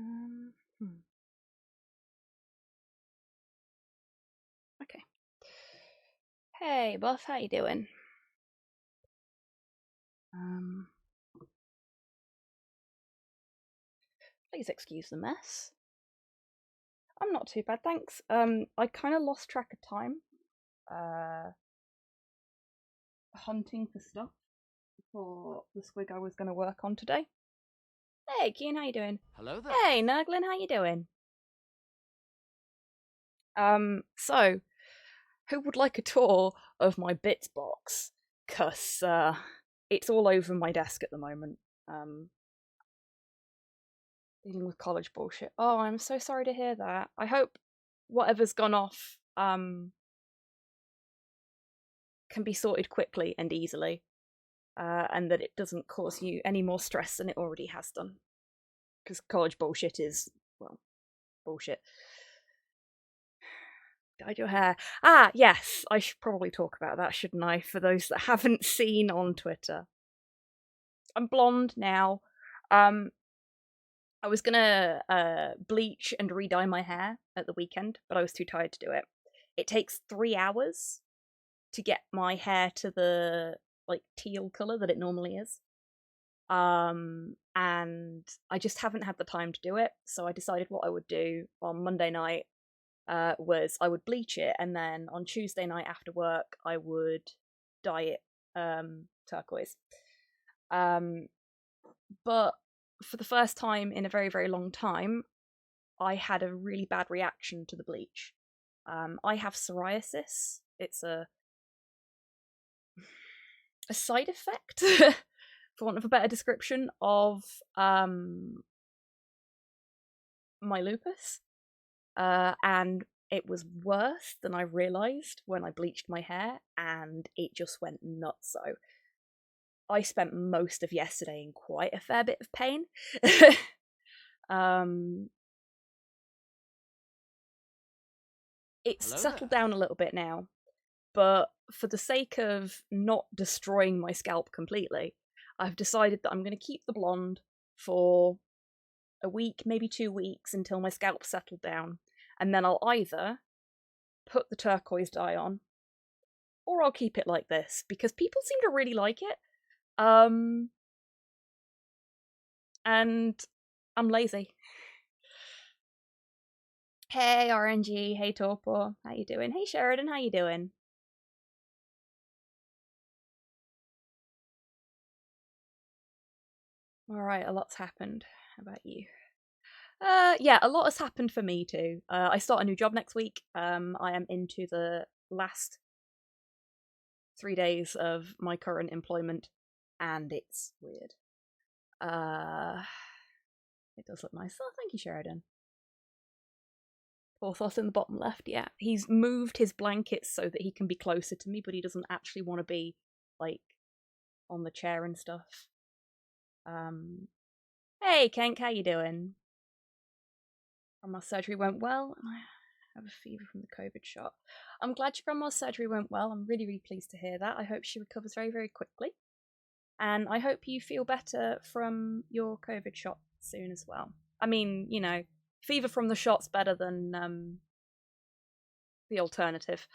Um, hmm. Okay. Hey, boss, how you doing? Um, Please excuse the mess. I'm not too bad, thanks. I kind of lost track of time. Uh, Hunting for stuff for the squig I was going to work on today. Hey, Keen, how you doing? Hello there. Hey, Nurglin, how you doing? So, who would like a tour of my bits box? Cause it's all over my desk at the moment. Um, Dealing with college bullshit. Oh, I'm so sorry to hear that. I hope whatever's gone off can be sorted quickly and easily, and that it doesn't cause you any more stress than it already has done. Because college bullshit is, well, bullshit. Dyed your hair. Ah, yes, I should probably talk about that, shouldn't I? For those that haven't seen on Twitter, I'm blonde now. Um, I was gonna bleach and re-dye my hair at the weekend, but I was too tired to do it. It takes 3 hours to get my hair to the like teal color that it normally is. And I just haven't had the time to do it, so I decided what I would do on Monday night was I would bleach it, and then on Tuesday night after work I would dye it turquoise. Um, but for the first time in a very, very long time, I had a really bad reaction to the bleach. I have psoriasis. It's a side effect, for want of a better description, of my lupus. And it was worse than I realised when I bleached my hair, and it just went nuts. So I spent most of yesterday in quite a fair bit of pain. um, it's Hello settled there. down a little bit now, but for the sake of not destroying my scalp completely, I've decided that I'm going to keep the blonde for a week, maybe 2 weeks, until my scalp's settled down, and then I'll either put the turquoise dye on, or I'll keep it like this because people seem to really like it. Um, and I'm lazy. Hey RNG, hey Torpor, how you doing? Hey Sheridan, how you doing? All right, a lot's happened. How about you? Yeah, a lot has happened for me too. I start a new job next week. I am into the last 3 days of my current employment, and it's weird. Uh, it does look nice. Oh, thank you, Sheridan. Porthos in the bottom left, yeah. He's moved his blankets so that he can be closer to me, but he doesn't actually want to be, like, on the chair and stuff. Um, hey, Kenk, how you doing? Grandma's surgery went well. I have a fever from the COVID shot. I'm glad your grandma's surgery went well. I'm really, really pleased to hear that. I hope she recovers very, very quickly. And I hope you feel better from your COVID shot soon as well. I mean, fever from the shot's better than the alternative.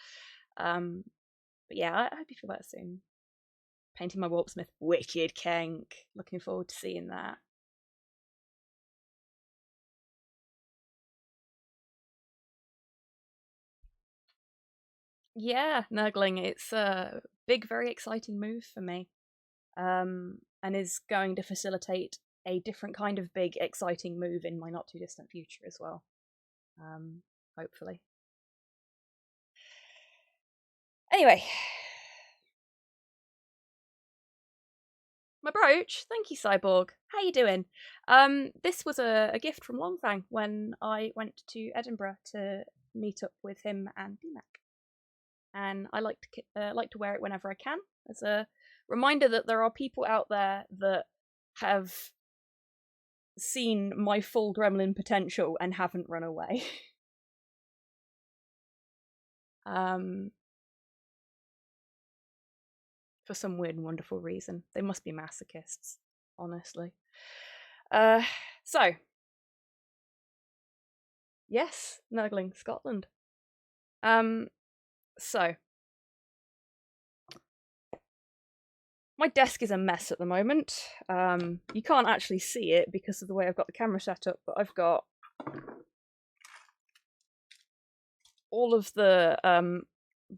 Um, but yeah, I hope you feel better soon. Painting my Warpsmith, wicked Kenk. Looking forward to seeing that. Yeah, Nurgling, it's a big, very exciting move for me, and is going to facilitate a different kind of big, exciting move in my not too distant future as well. Hopefully. Anyway, my brooch. Thank you, Cyborg. How you doing? This was a gift from Longfang when I went to Edinburgh to meet up with him and DMAC, and I like to wear it whenever I can as a reminder that there are people out there that have seen my full gremlin potential and haven't run away. um, for some weird and wonderful reason. They must be masochists, honestly. Uh, so Yes, Nurgling, Scotland. So my desk is a mess at the moment. You can't actually see it because of the way I've got the camera set up, but I've got all of the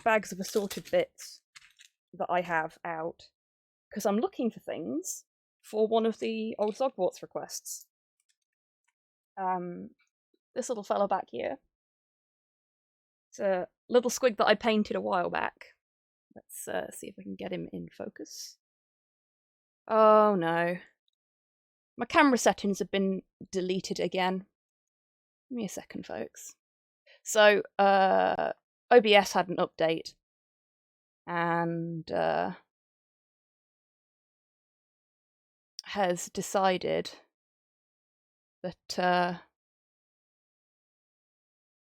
bags of assorted bits that I have out because I'm looking for things for one of the old Zogwarts requests. This little fella back here. It's a little squig that I painted a while back. Let's see if I can get him in focus. Oh no. My camera settings have been deleted again. Give me a second, folks. So, OBS had an update, and has decided that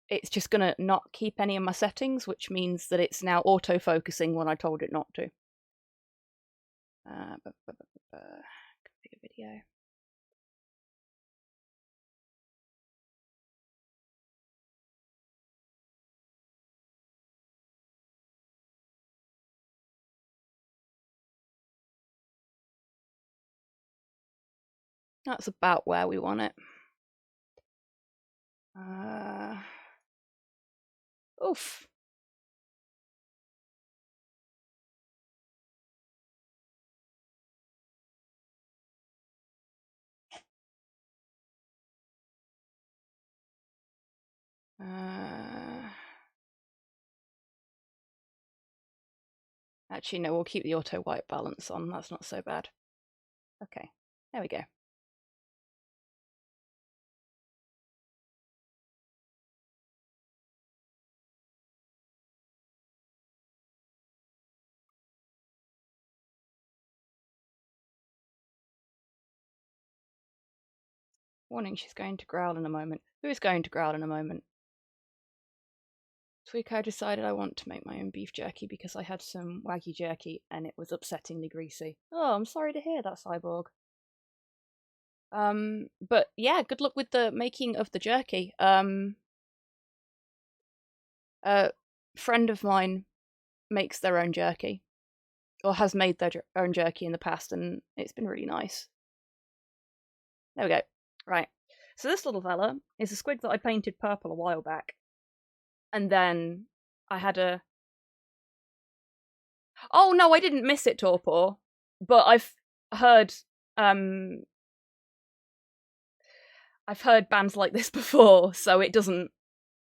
it's just gonna not keep any of my settings, which means that it's now auto-focusing when I told it not to. Configure video. That's about where we want it. Oof. Actually, no, we'll keep the auto white balance on. That's not so bad. Okay, there we go. Warning, she's going to growl in a moment. Who is going to growl in a moment? This week I decided I want to make my own beef jerky because I had some Wagyu jerky and it was upsettingly greasy. Oh, I'm sorry to hear that, Cyborg. But yeah, good luck with the making of the jerky. A friend of mine makes their own jerky, or has made their own jerky in the past, and it's been really nice. There we go. Right. So this little fella is a squig that I painted purple a while back. And then I had a... Oh, no, I didn't miss it, Torpor. But I've heard bands like this before, so it doesn't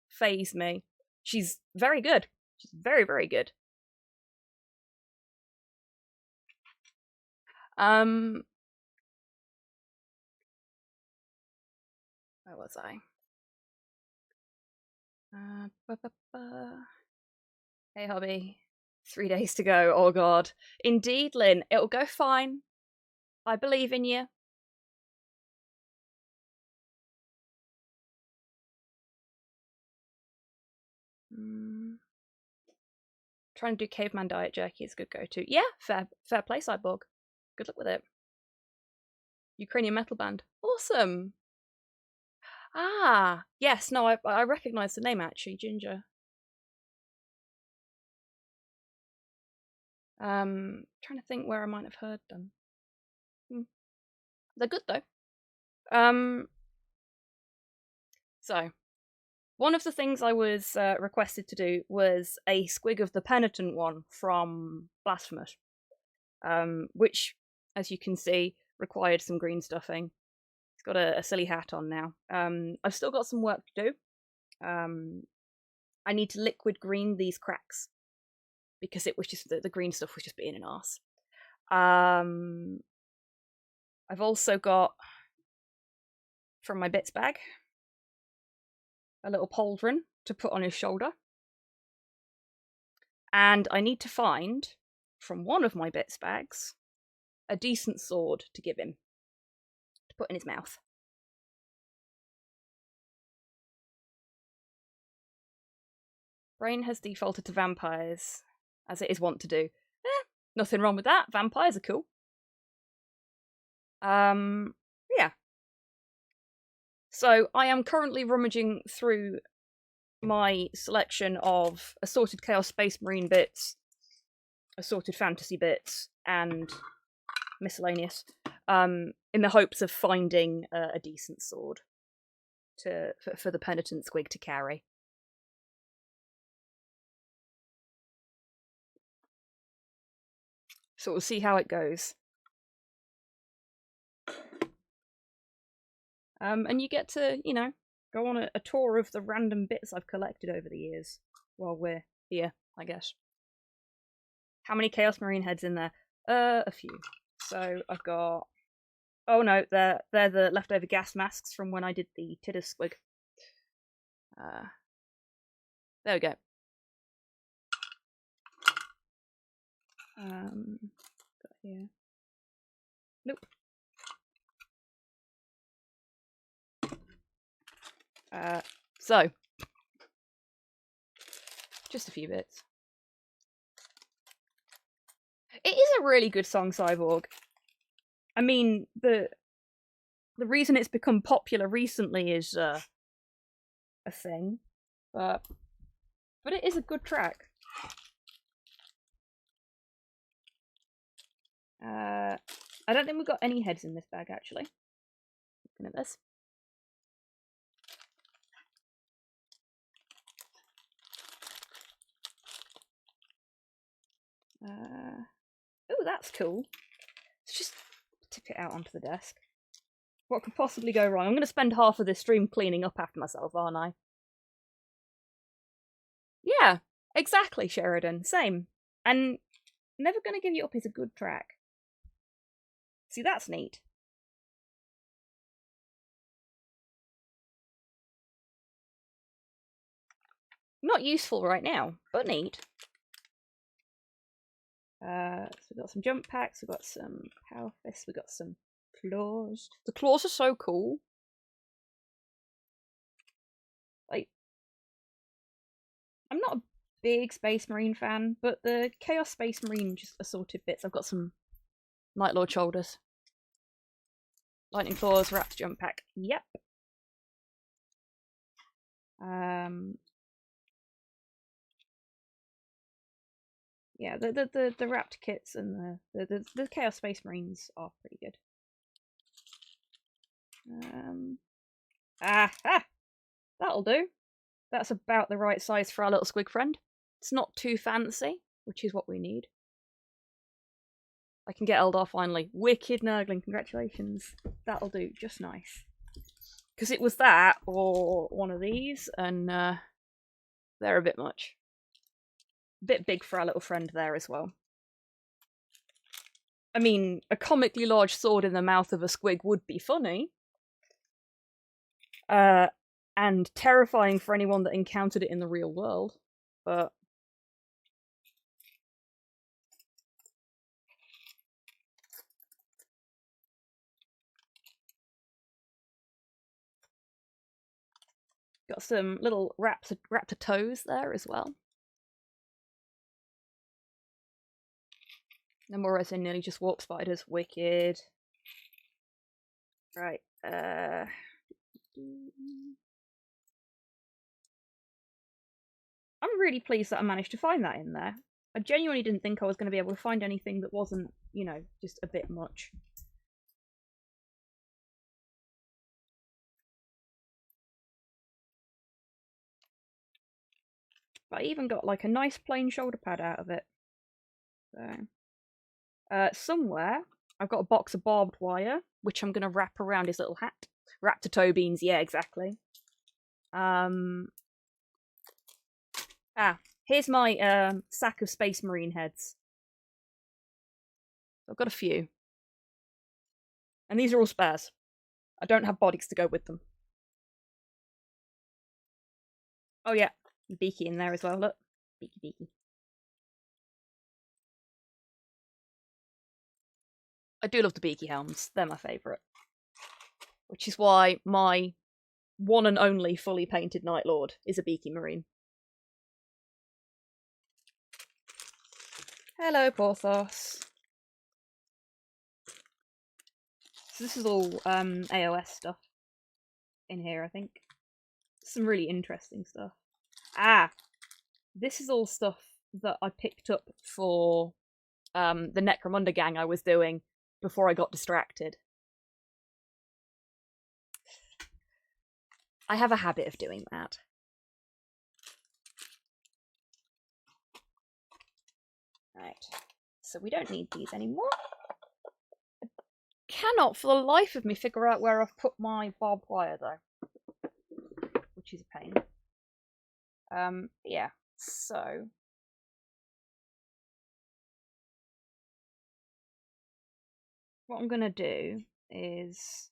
faze me. She's very good. She's very, very good. Where was I? Hey, hubby. 3 days to go. Oh, God. Indeed, Lynn. It'll go fine. I believe in you. Trying to do caveman diet jerky is a good go-to. Yeah, fair play, Cyborg. Good luck with it. Ukrainian metal band. Awesome. Ah, yes. No, I recognise the name, actually. Ginger. Trying to think where I might have heard them. They're good, though. So, one of the things I was requested to do was a squig of the Penitent one from Blasphemous, which, as you can see, required some green stuffing. It's got a silly hat on now. I've still got some work to do. I need to liquid green these cracks because it was just the green stuff was just being an arse. I've also got from my bits bag a little pauldron to put on his shoulder. And I need to find, from one of my bits bags, a decent sword to give him, to put in his mouth. Brain has defaulted to vampires, as it is wont to do. Nothing wrong with that. Vampires are cool. Yeah. So I am currently rummaging through my selection of assorted Chaos Space Marine bits, assorted fantasy bits, and miscellaneous, in the hopes of finding a decent sword for the penitent squig to carry. So we'll see how it goes. And you get to, you know, go on a tour of the random bits I've collected over the years while we're here, I guess. How many Chaos Marine heads in there? A few. So I've got... Oh no, they're the leftover gas masks from when I did the Tidus squig. There we go. Got here. Nope. So just a few bits. It is a really good song, Cyborg. I mean, the reason it's become popular recently is a thing, but it is a good track. I don't think we've got any heads in this bag, actually. Looking at this. Oh, that's cool. Let's just tip it out onto the desk. What could possibly go wrong? I'm going to spend half of this stream cleaning up after myself, aren't I? Yeah, exactly, Sheridan. Same. And Never Gonna Give You Up is a good track. See, that's neat. Not useful right now, but neat. So we've got some jump packs, we've got some power fists, we've got some claws. The claws are so cool. Like, I'm not a big Space Marine fan, but the Chaos Space Marine just assorted bits. I've got some Night Lord shoulders. Lightning claws, wrapped jump pack. Yep. Yeah, the wrapped kits and the Chaos Space Marines are pretty good. That'll do. That's about the right size for our little squig friend. It's not too fancy, which is what we need. I can get Eldar finally. Wicked Nurgling, congratulations. That'll do, just nice. Because it was that, or one of these, and they're a bit much. A bit big for our little friend there as well. I mean, a comically large sword in the mouth of a squig would be funny. And terrifying for anyone that encountered it in the real world. But got some little raptor toes there as well. No more resin, nearly just warp spiders. Wicked. Right. I'm really pleased that I managed to find that in there. I genuinely didn't think I was going to be able to find anything that wasn't, you know, just a bit much. But I even got like a nice plain shoulder pad out of it. So, somewhere I've got a box of barbed wire, which I'm going to wrap around his little hat. Raptor toe beans, yeah, exactly. Here's my sack of Space Marine heads. I've got a few. And these are all spares. I don't have bodies to go with them. Oh yeah, Beaky in there as well, look. Beaky. I do love the Beaky helms, they're my favourite. Which is why my one and only fully painted Night Lord is a Beaky Marine. Hello, Porthos. So this is all AOS stuff. in here, I think. Some really interesting stuff. Ah! This is all stuff that I picked up for the Necromunda gang I was doing before I got distracted. I have a habit of doing that. Right, so we don't need these anymore. I cannot for the life of me figure out where I've put my barbed wire though, which is a pain. Yeah, so what I'm gonna do is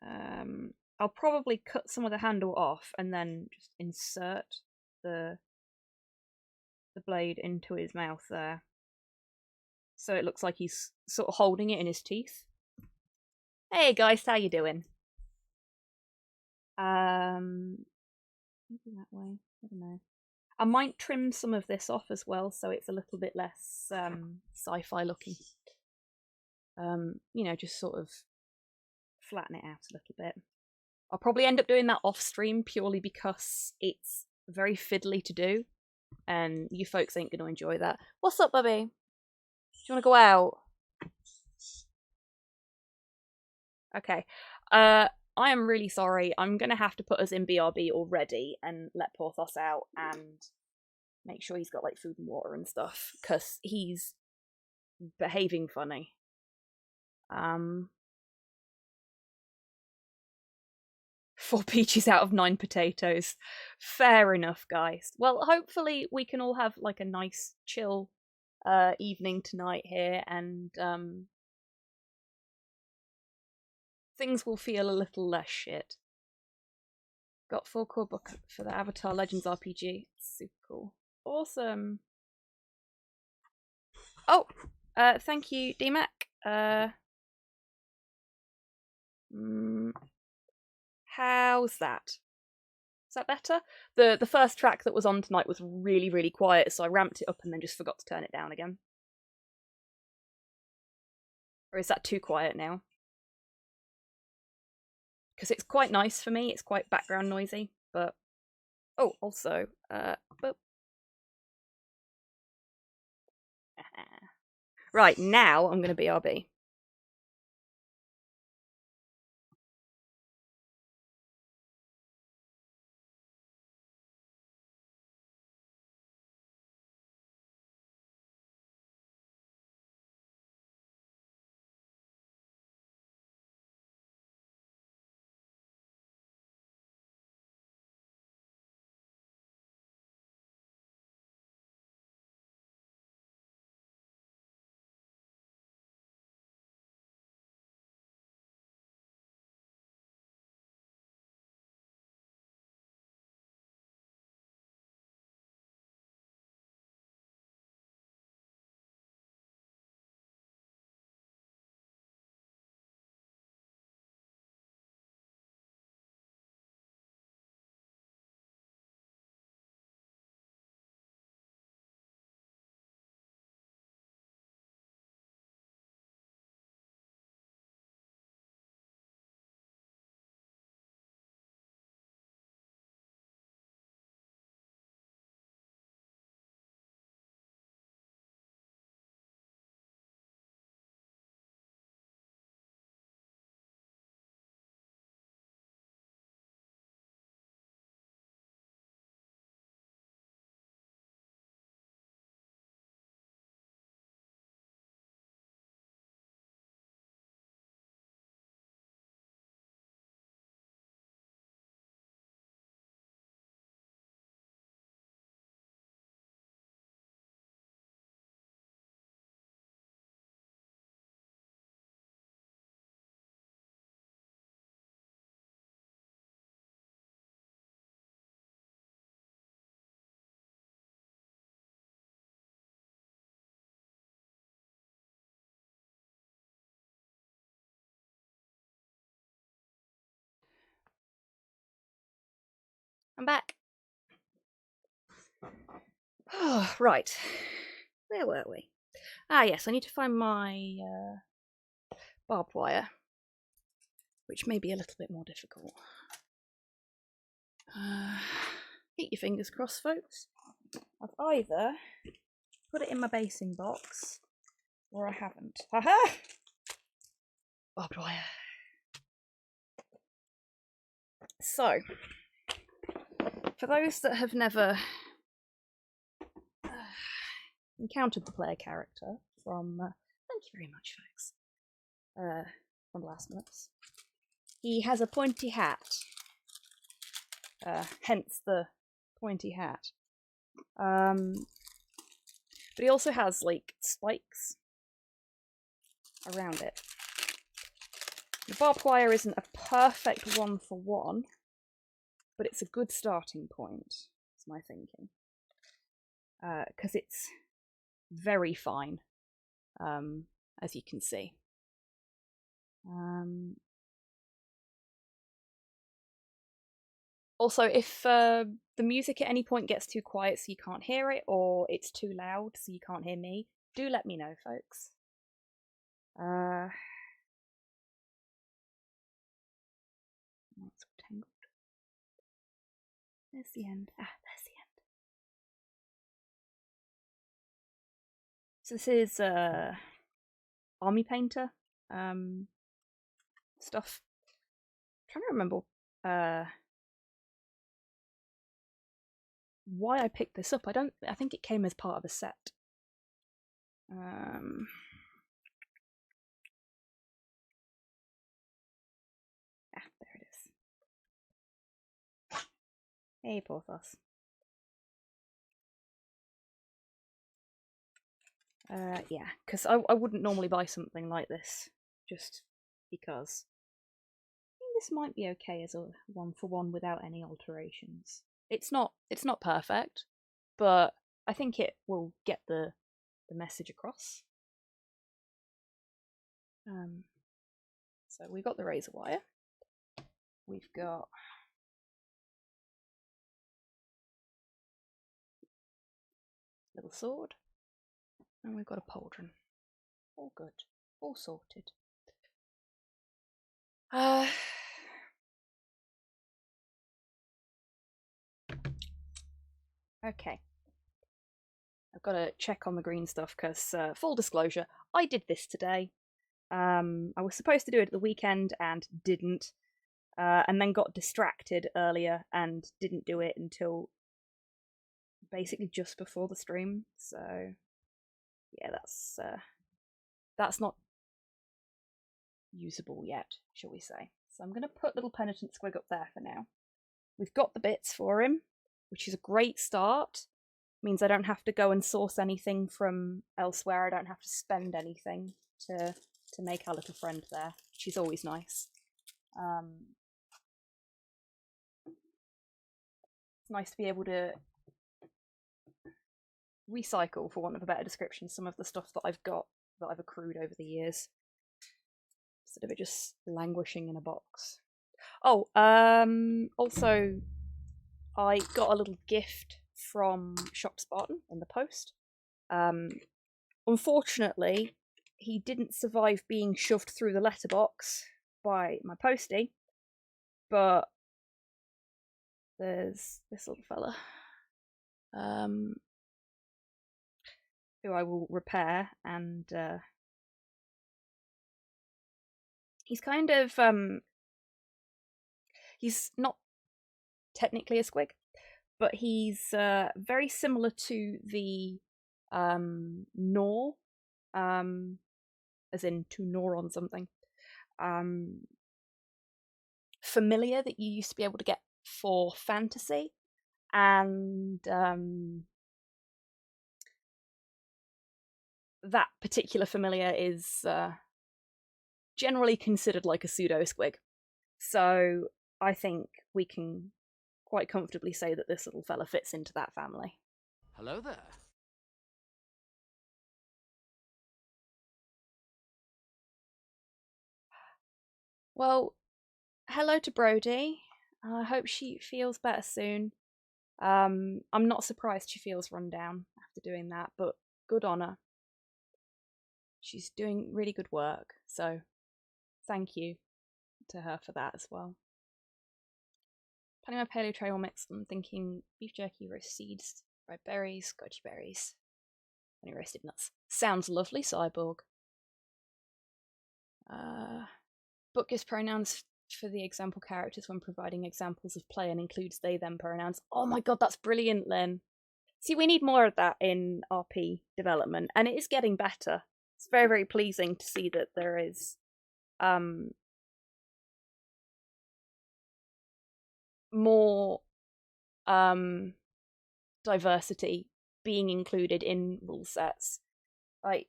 I'll probably cut some of the handle off and then just insert the blade into his mouth there, so it looks like he's sort of holding it in his teeth. Hey guys, how you doing? Maybe that way. I don't know. I might trim some of this off as well, so it's a little bit less sci-fi looking. You know, just sort of flatten it out a little bit. I'll probably end up doing that off stream purely because it's very fiddly to do, and you folks ain't going to enjoy that. What's up, Bubby? Do you want to go out? Okay. I am really sorry. I'm going to have to put us in BRB already and let Porthos out and make sure he's got like food and water and stuff, because he's behaving funny. 4 peaches out of 9 potatoes. Fair enough, guys. Well, hopefully we can all have like a nice chill evening tonight here, and things will feel a little less shit. Got 4 core book for the Avatar Legends RPG. Super cool. Awesome. Oh, thank you, DMAC. How's that? Is that better? The first track that was on tonight was really, really quiet, so I ramped it up and then just forgot to turn it down again. Or is that too quiet now? Because it's quite nice for me, it's quite background noisy, but... Oh, also, boop. Right, now I'm going to BRB. I'm back. Right. Where were we? Ah, yes, I need to find my barbed wire. which may be a little bit more difficult. Keep your fingers crossed, folks. I've either put it in my basing box or I haven't. Haha! Barbed wire. So, for those that have never encountered the player character from, thank you very much, folks, from Last Months, he has a pointy hat, hence the pointy hat. But he also has, like, spikes around it. The barbed wire isn't a perfect one-for-one, but it's a good starting point, is my thinking. Because it's very fine, as you can see. Also, if the music at any point gets too quiet so you can't hear it, or it's too loud so you can't hear me, do let me know, folks. It's all tangled. There's the end. There's the end. So this is Army Painter stuff. I'm trying to remember why I picked this up. I think it came as part of a set. There it is. Hey, Porthos. Yeah, because I wouldn't normally buy something like this, just because. I think this might be okay as a one-for-one without any alterations. It's not perfect, but I think it will get the message across. So we've got the razor wire. We've got little sword, and we've got a pauldron. All good, all sorted. Okay. I've got to check on the green stuff because, full disclosure, I did this today. I was supposed to do it at the weekend and didn't, and then got distracted earlier and didn't do it until basically just before the stream. So, yeah, that's not usable yet, shall we say. So I'm going to put little penitent squig up there for now. We've got the bits for him, which is a great start. Means I don't have to go and source anything from elsewhere. I don't have to spend anything to make our little friend there, which is always nice. It's nice to be able to recycle, for want of a better description, some of the stuff that I've got, that I've accrued over the years, instead of it just languishing in a box. Oh, also, I got a little gift from Shop Spartan in the post. Unfortunately, he didn't survive being shoved through the letterbox by my postie, but there's this little fella, who I will repair, and he's kind of, he's not technically a squig, but he's very similar to the Gnaw, as in to gnaw on something, familiar that you used to be able to get for fantasy, and that particular familiar is generally considered like a pseudo squig. So I think we can quite comfortably say that this little fella fits into that family. Hello there. Well, hello to Brody. I hope she feels better soon. I'm not surprised she feels run down after doing that, but good on her. She's doing really good work, so thank you. to her for that as well. Planning my paleo trail mix, I'm thinking beef jerky, roast seeds, fried berries, goji berries, honey roasted nuts. Sounds lovely, Cyborg. Book gives pronouns for the example characters when providing examples of play and includes they them pronouns. Oh my god, that's brilliant, Lynn. See, we need more of that in RP development, and it is getting better. It's very, very pleasing to see that there is more diversity being included in rule sets. Like,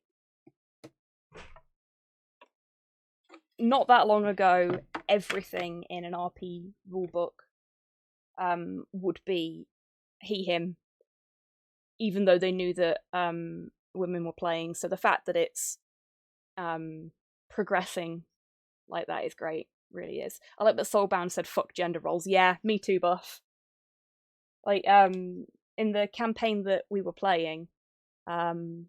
not that long ago, everything in an RP rulebook would be he, him, even though they knew that women were playing. So the fact that it's progressing like that is great, really is. I like that Soulbound said fuck gender roles. Yeah, me too, Buff. Like, in the campaign that we were playing, when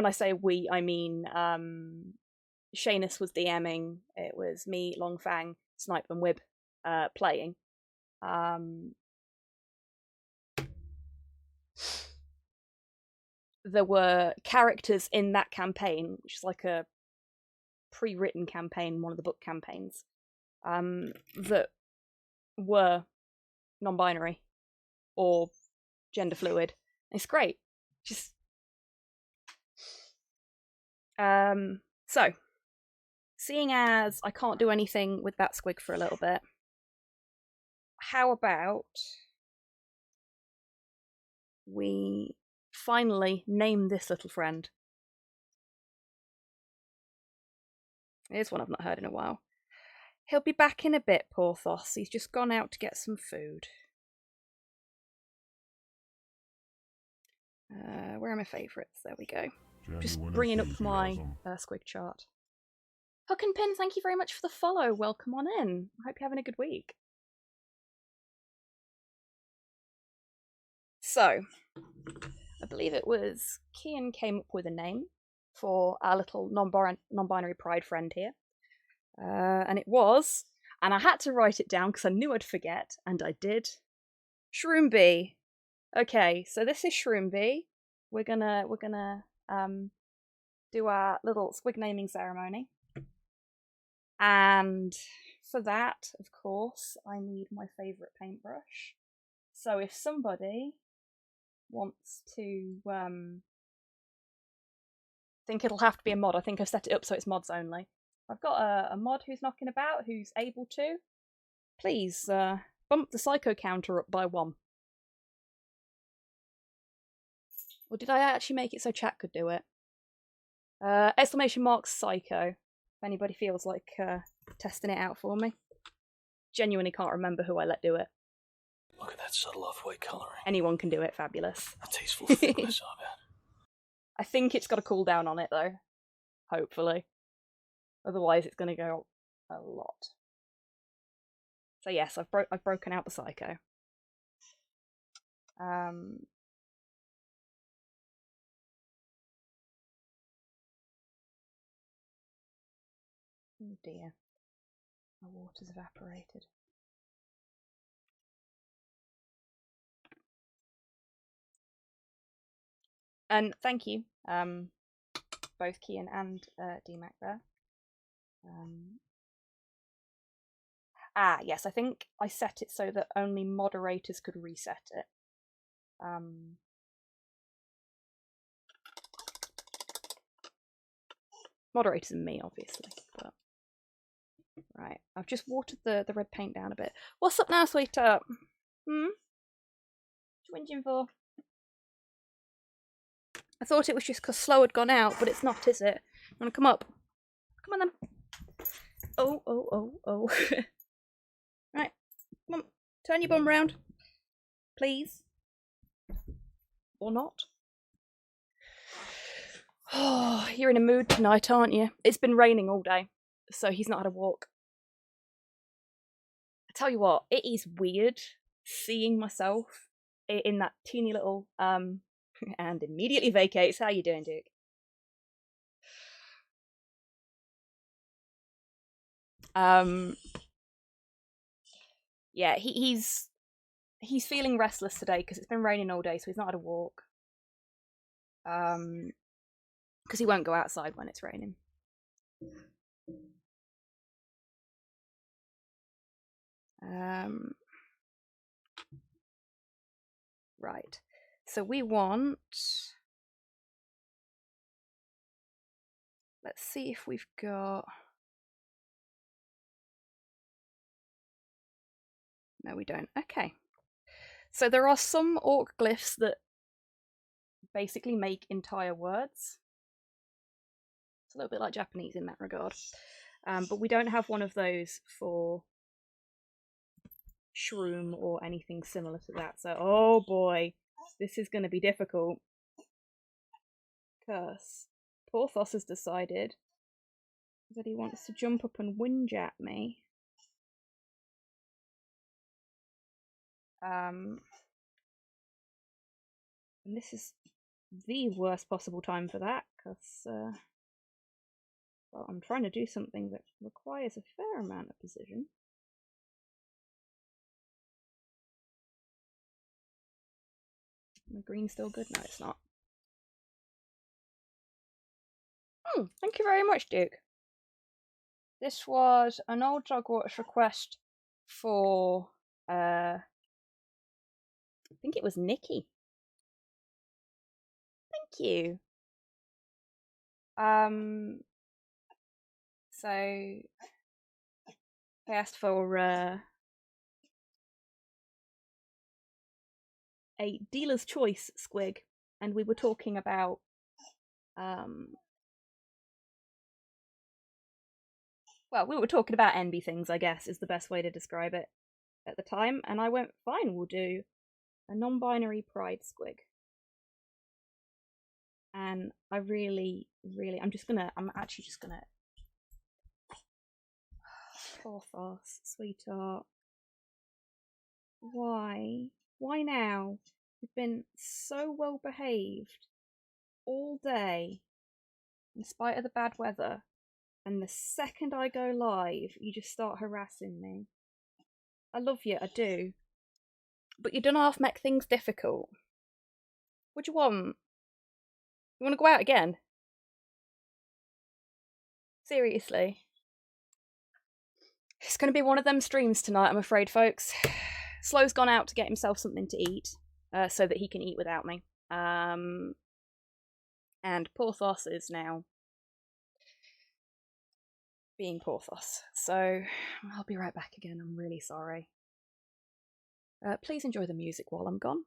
I say we, I mean Shanus was DMing, it was me, Longfang, Snipe and Wib playing. There were characters in that campaign, which is like a pre-written campaign, one of the book campaigns, that were non-binary or gender fluid. It's great. Just so, seeing as I can't do anything with that squig for a little bit, how about we finally name this little friend? Here's one I've not heard in a while. He'll be back in a bit, Porthos. He's just gone out to get some food. Where are my favourites? There we go. Just bringing up my squig chart. Hook and Pin, thank you very much for the follow. Welcome on in. I hope you're having a good week. So, I believe it was Kian came up with a name for our little non-binary pride friend here. And it was, and I had to write it down because I knew I'd forget, and I did. Shroomby. Okay, so this is Shroomby. We're gonna do our little squig naming ceremony. And for that, of course, I need my favourite paintbrush. So if somebody wants to, I think it'll have to be a mod. I think I've set it up so it's mods only. I've got a mod who's knocking about, who's able to. Please bump the psycho counter up by 1. Or did I actually make it so chat could do it? Exclamation mark psycho. If anybody feels like testing it out for me. Genuinely can't remember who I let do it. Look at that subtle off-white coloring. Anyone can do it, fabulous. A tasteful thickness of it. I think it's got a cooldown on it though. Hopefully. Otherwise it's going to go a lot. So yes, I've broken out the psycho. Oh dear. My water's evaporated. And thank you, both Kian and DMAC there. Yes, I think I set it so that only moderators could reset it. Moderators and me, obviously. But right, I've just watered the red paint down a bit. What's up now, sweetheart? What you whinging for? I thought it was just because Slow had gone out, but it's not, is it? Wanna come up? Come on then. Oh. Right, come on. Turn your bum round. Please. Or not. Oh, you're in a mood tonight, aren't you? It's been raining all day, so he's not had a walk. I tell you what, it is weird seeing myself in that teeny little, and immediately vacates. How you doing, Duke? Um, yeah, he's feeling restless today because it's been raining all day, so he's not had a walk. Because he won't go outside when it's raining. Right. So we want. Let's see if we've got. No, we don't. Okay. So there are some orc glyphs that basically make entire words. It's a little bit like Japanese in that regard. But we don't have one of those for shroom or anything similar to that. So, oh boy, this is going to be difficult. Because Porthos has decided that he wants to jump up and whinge at me. And this is the worst possible time for that, because, well, I'm trying to do something that requires a fair amount of precision. The green's still good? No, it's not. Thank you very much, Duke. This was an old Jogwatch request for, I think it was Nikki. Thank you. So I asked for a dealer's choice squig, and we were talking about well, we were talking about NB things, I guess, is the best way to describe it at the time, and I went, fine, we'll do a non-binary pride squig. And I really, I'm actually just gonna Porthos, sweetheart. Why now? You've been so well behaved all day, in spite of the bad weather, and the second I go live, you just start harassing me. I love you, I do. But you don't half make things difficult. What do you want? You want to go out again? Seriously? It's going to be one of them streams tonight, I'm afraid, folks. Slow's gone out to get himself something to eat, so that he can eat without me. And Porthos is now being Porthos. So I'll be right back again. I'm really sorry. Please enjoy the music while I'm gone.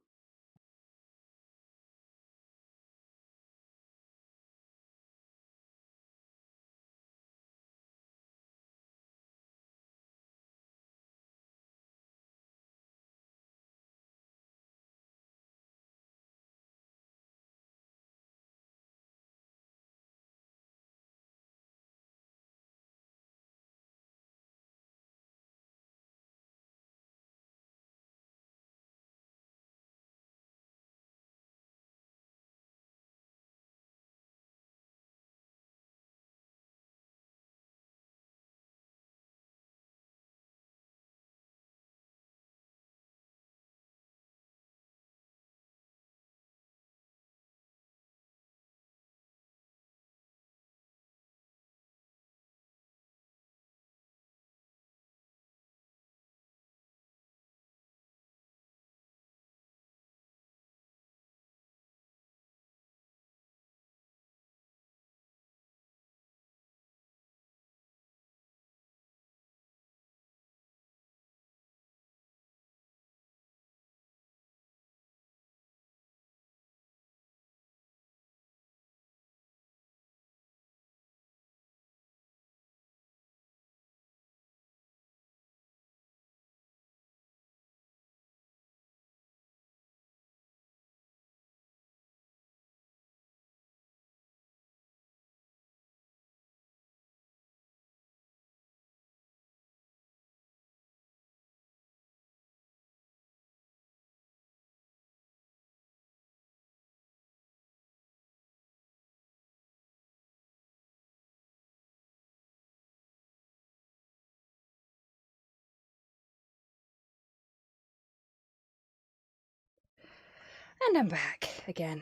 And I'm back again.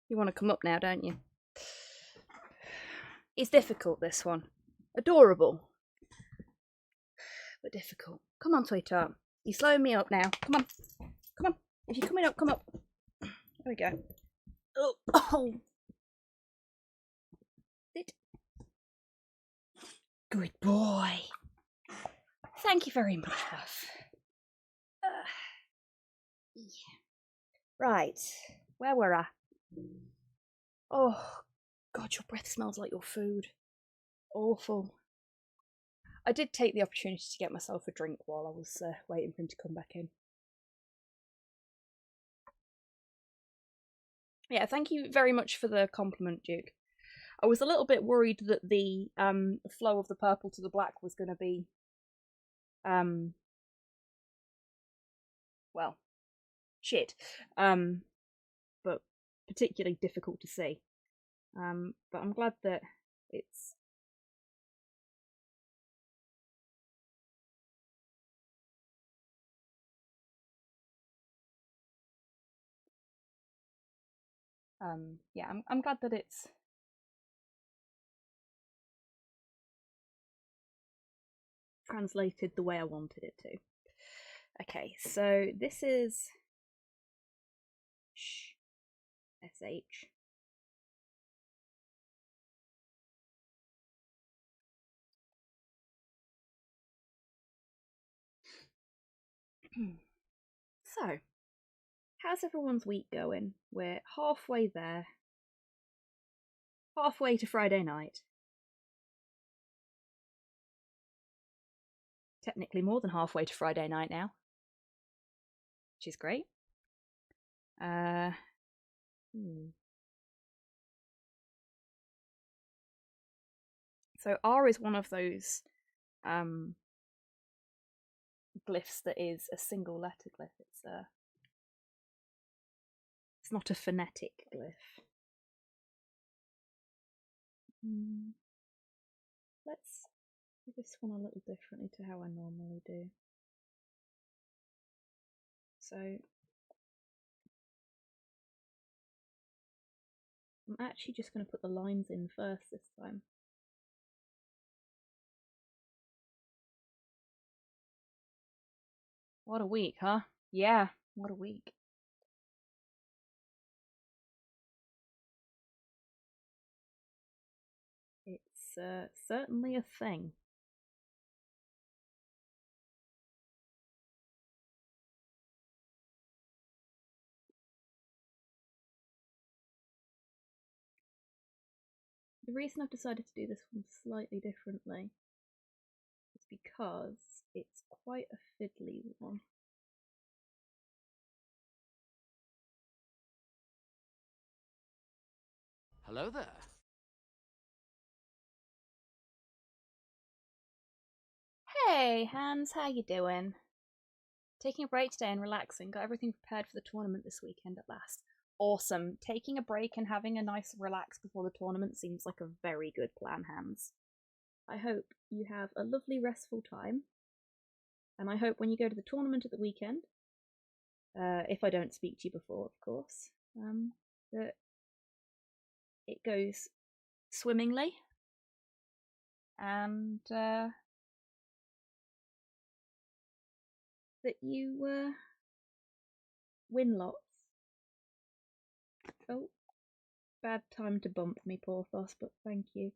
You want to come up now, don't you? It's difficult, this one. Adorable. But difficult. Come on, sweetheart. You're slowing me up now. Come on. Come on. If you're coming up, come up. There we go. Oh. Sit. Good boy. Thank you very much, love. Yeah. Right. Where were I? Oh, God, your breath smells like your food. Awful. I did take the opportunity to get myself a drink while I was waiting for him to come back in. Yeah, thank you very much for the compliment, Duke. I was a little bit worried that the flow of the purple to the black was going to be, well, shit. But particularly difficult to see. But I'm glad that it's... yeah, I'm glad that it's translated the way I wanted it to. Okay, so this is SH. So, how's everyone's week going? We're halfway there. Halfway to Friday night. Technically more than halfway to Friday night now. Which is great. So R is one of those glyphs that is a single letter glyph. It's not a phonetic glyph. Let's do this one a little differently to how I normally do. So I'm actually just going to put the lines in first this time. What a week, huh? Yeah, what a week. It's certainly a thing. The reason I've decided to do this one slightly differently is because it's quite a fiddly one. Hello there. Hey, Hans, how you doing? Taking a break today and relaxing. Got everything prepared for the tournament this weekend at last. Awesome. Taking a break and having a nice relax before the tournament seems like a very good plan, Hans. I hope you have a lovely restful time. And I hope when you go to the tournament at the weekend, if I don't speak to you before, of course, that it goes swimmingly and that you win lots. Oh, bad time to bump me, Porthos, but thank you.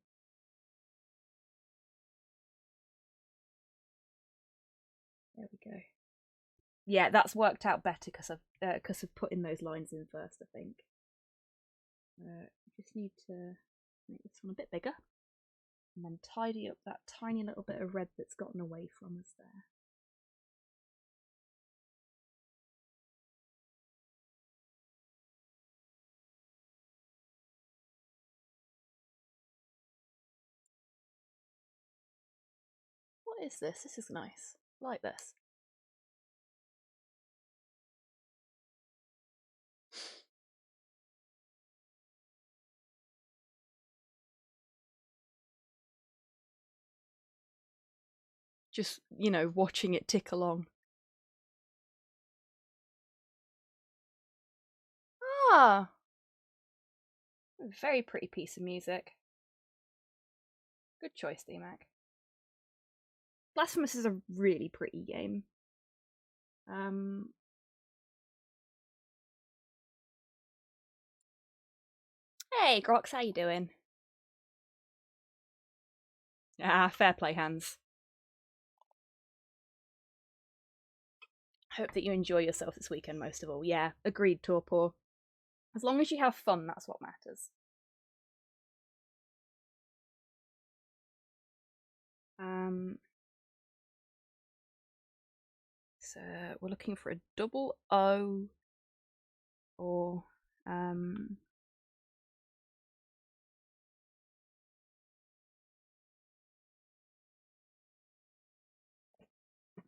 There we go. Yeah, that's worked out better because of putting those lines in first, I think. Just need to make this one a bit bigger and then tidy up that tiny little bit of red that's gotten away from us there. What is this? This is nice. I like this. Just, you know, watching it tick along. Ah! Very pretty piece of music. Good choice, DMAC. Blasphemous is a really pretty game. Hey, Grox, how you doing? Ah, fair play, Hans. Hope that you enjoy yourself this weekend most of all. Yeah, agreed, Torpor. As long as you have fun, that's what matters. So we're looking for a double O or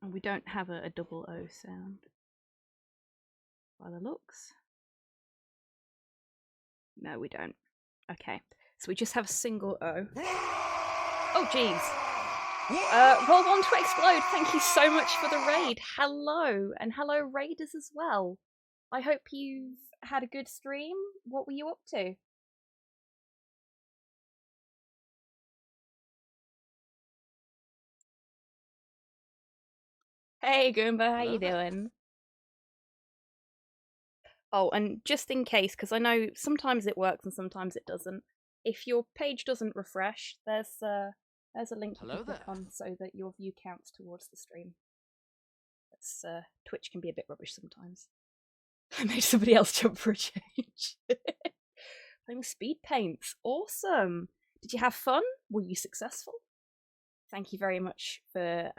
and we don't have a double O sound by the looks. No, we don't. Okay, so we just have a single O. Oh, jeez. Roll One to Explode, thank you so much for the raid. Hello, and hello raiders as well. I hope you've had a good stream. What were you up to? Hey Goomba, how you doing? Oh, and just in case, because I know sometimes it works and sometimes it doesn't, if your page doesn't refresh, there's a link you can click on so that your view counts towards the stream. That's, Twitch can be a bit rubbish sometimes. I made somebody else jump for a change. Playing speed paints, awesome! Did you have fun? Were you successful? Thank you very much for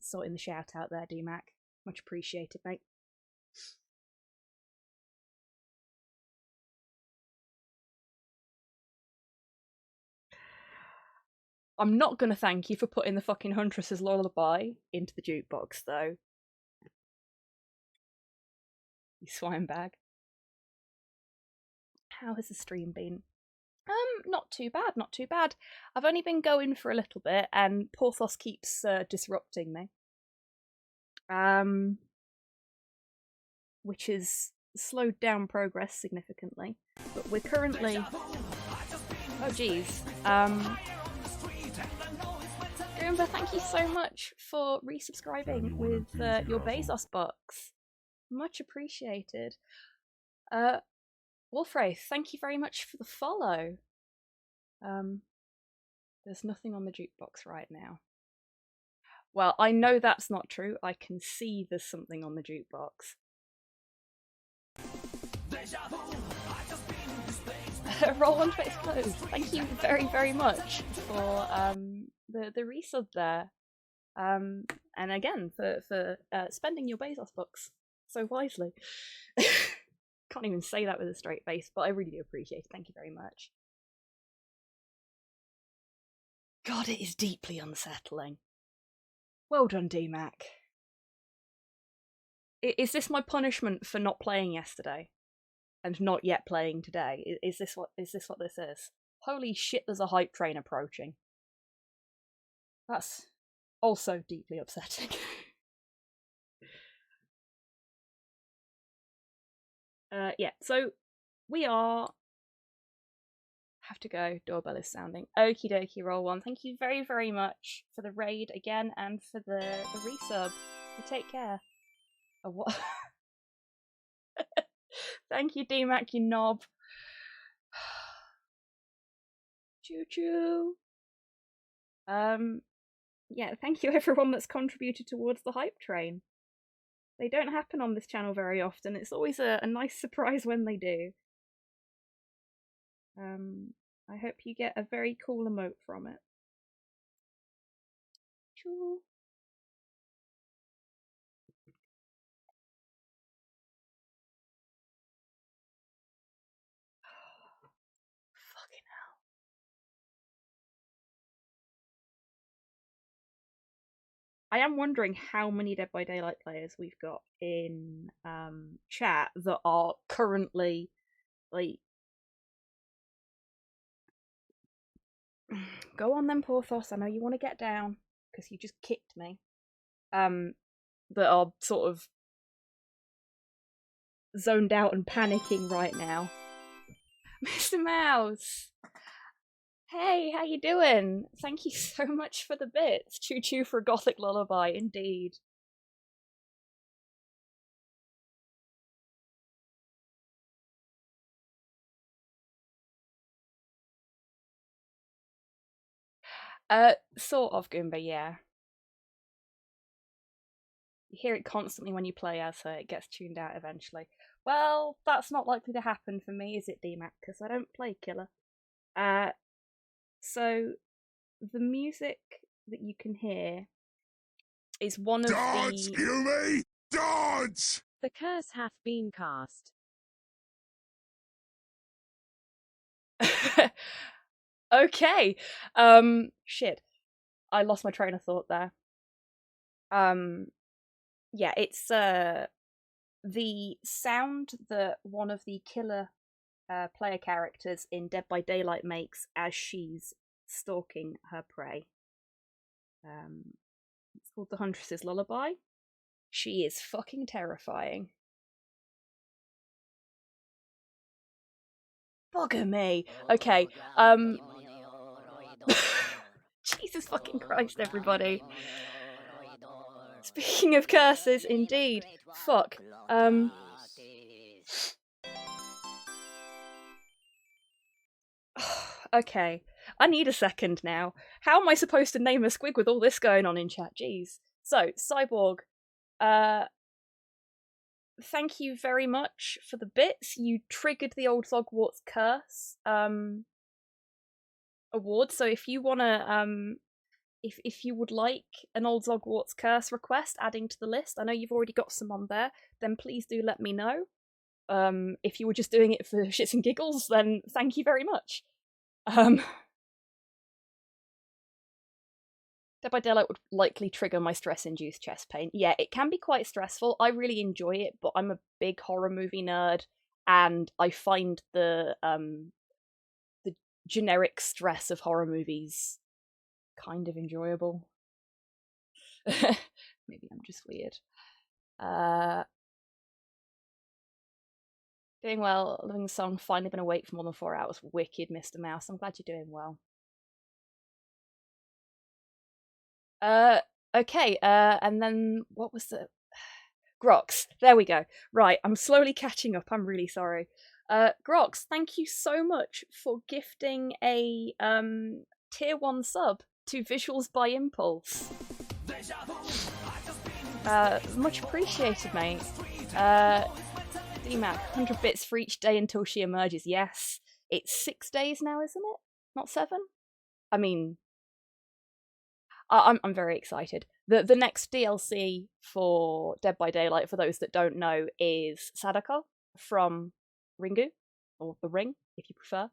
sorting the shout out there, DMAC. Much appreciated, mate. I'm not going to thank you for putting the fucking Huntress's Lullaby into the jukebox, though. You swine bag. How has the stream been? Not too bad, not too bad. I've only been going for a little bit, and Porthos keeps disrupting me. Which has slowed down progress significantly. But we're currently... Oh, geez. Goomba, thank you so much for resubscribing with your Bezos box. Much appreciated. Wolfwraith, thank you very much for the follow. There's nothing on the jukebox right now. Well, I know that's not true. I can see there's something on the jukebox. Roll One to Explode. Thank you very, very much for the resub there. And again for spending your Bezos bucks so wisely. Can't even say that with a straight face, but I really do appreciate it. Thank you very much. God, it is deeply unsettling. Well done, DMAC. Is this my punishment for not playing yesterday and not yet playing today? Is this what this is? Holy shit, there's a hype train approaching. That's also deeply upsetting. Yeah, so we are... Have to go, doorbell is sounding. Okie dokie, Roll One. Thank you very, very much for the raid again and for the resub. You take care. Oh, what? Thank you, DMAC, you knob. Choo choo. Yeah, thank you everyone that's contributed towards the hype train. They don't happen on this channel very often. It's always a nice surprise when they do. I hope you get a very cool emote from it. Choo. Fucking hell. I am wondering how many Dead by Daylight players we've got in chat that are currently like... Go on then, Porthos. I know you want to get down because you just kicked me. that are sort of zoned out and panicking right now. Mr. Mouse! Hey, how you doing? Thank you so much for the bits. Choo choo for a gothic lullaby, indeed. Sort of, Goomba, yeah. You hear it constantly when you play as her, it gets tuned out eventually. Well, that's not likely to happen for me, is it, DMAC? Because I don't play Killer. So, the music that you can hear is one of Dance, the... Yumi! Dance! The curse hath been cast. Okay. Shit. I lost my train of thought there. Yeah, it's the sound that one of the killer player characters in Dead by Daylight makes as she's stalking her prey. It's called the Huntress's Lullaby. She is fucking terrifying. Bugger me. Okay, Jesus fucking Christ, everybody. Speaking of curses, indeed. Fuck. Okay, I need a second now. How am I supposed to name a squig with all this going on in chat? Jeez. So, Cyborg, thank you very much for the bits. You triggered the old Zogwarts curse award, so if you wanna if you would like an old Zogwarts curse request adding to the list, I know you've already got some on there, then please do let me know. If you were just doing it for shits and giggles, then thank you very much. Dead by Daylight would likely trigger my stress-induced chest pain. Yeah, it can be quite stressful. I really enjoy it, but I'm a big horror movie nerd, and I find the generic stress of horror movies kind of enjoyable. Maybe I'm just weird. Doing well, loving the song, finally been awake for more than 4 hours. Wicked, Mr. Mouse. I'm glad you're doing well. Okay, and then what was the... Grox, there we go. Right, I'm slowly catching up, I'm really sorry. Grox, thank you so much for gifting a tier 1 sub to Visuals by Impulse. Much appreciated, mate. DMAC, 100 bits for each day until she emerges. Yes, it's 6 days now, isn't it? Not 7? I mean, I'm very excited. The next DLC for Dead by Daylight, for those that don't know, is Sadako from Ringu, or The Ring, if you prefer.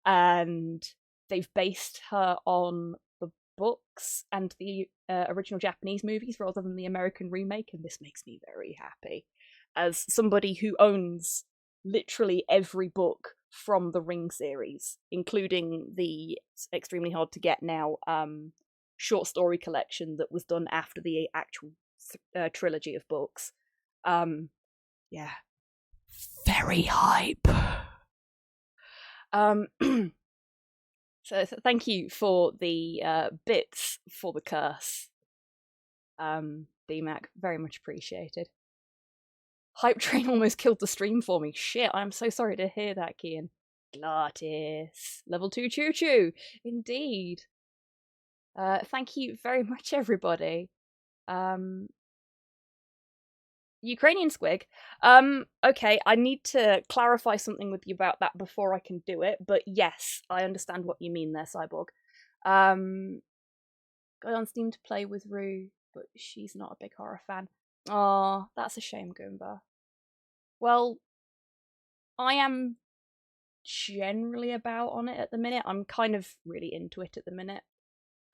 And they've based her on the books and the original Japanese movies rather than the American remake, and this makes me very happy. As somebody who owns literally every book from the Ring series, including the extremely hard to get now short story collection that was done after the actual trilogy of books. Yeah. Very hype. So thank you for the bits for the curse. DMAC, very much appreciated. Hype train almost killed the stream for me. Shit, I'm so sorry to hear that, Kian. Glatis. Level 2 choo choo. Indeed. Thank you very much, everybody. Ukrainian squig. Okay, I need to clarify something with you about that before I can do it, but yes, I understand what you mean there, Cyborg. Got on Steam to play with Rue, but she's not a big horror fan. Aw, that's a shame, Goomba. Well, I am generally about on it at the minute. I'm kind of really into it at the minute.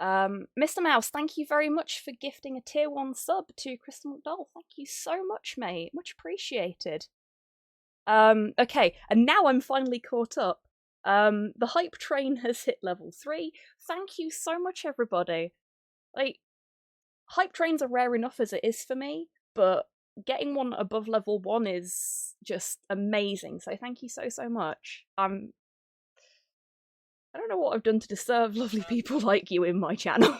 Mr. Mouse, thank you very much for gifting a tier 1 sub to Crystal McDowell. Thank you so much, mate. Much appreciated. Okay, and now I'm finally caught up. The hype train has hit level 3. Thank you so much, everybody. Like, hype trains are rare enough as it is for me, but getting one above level 1 is just amazing. So thank you so much. I don't know what I've done to deserve lovely people like you in my channel.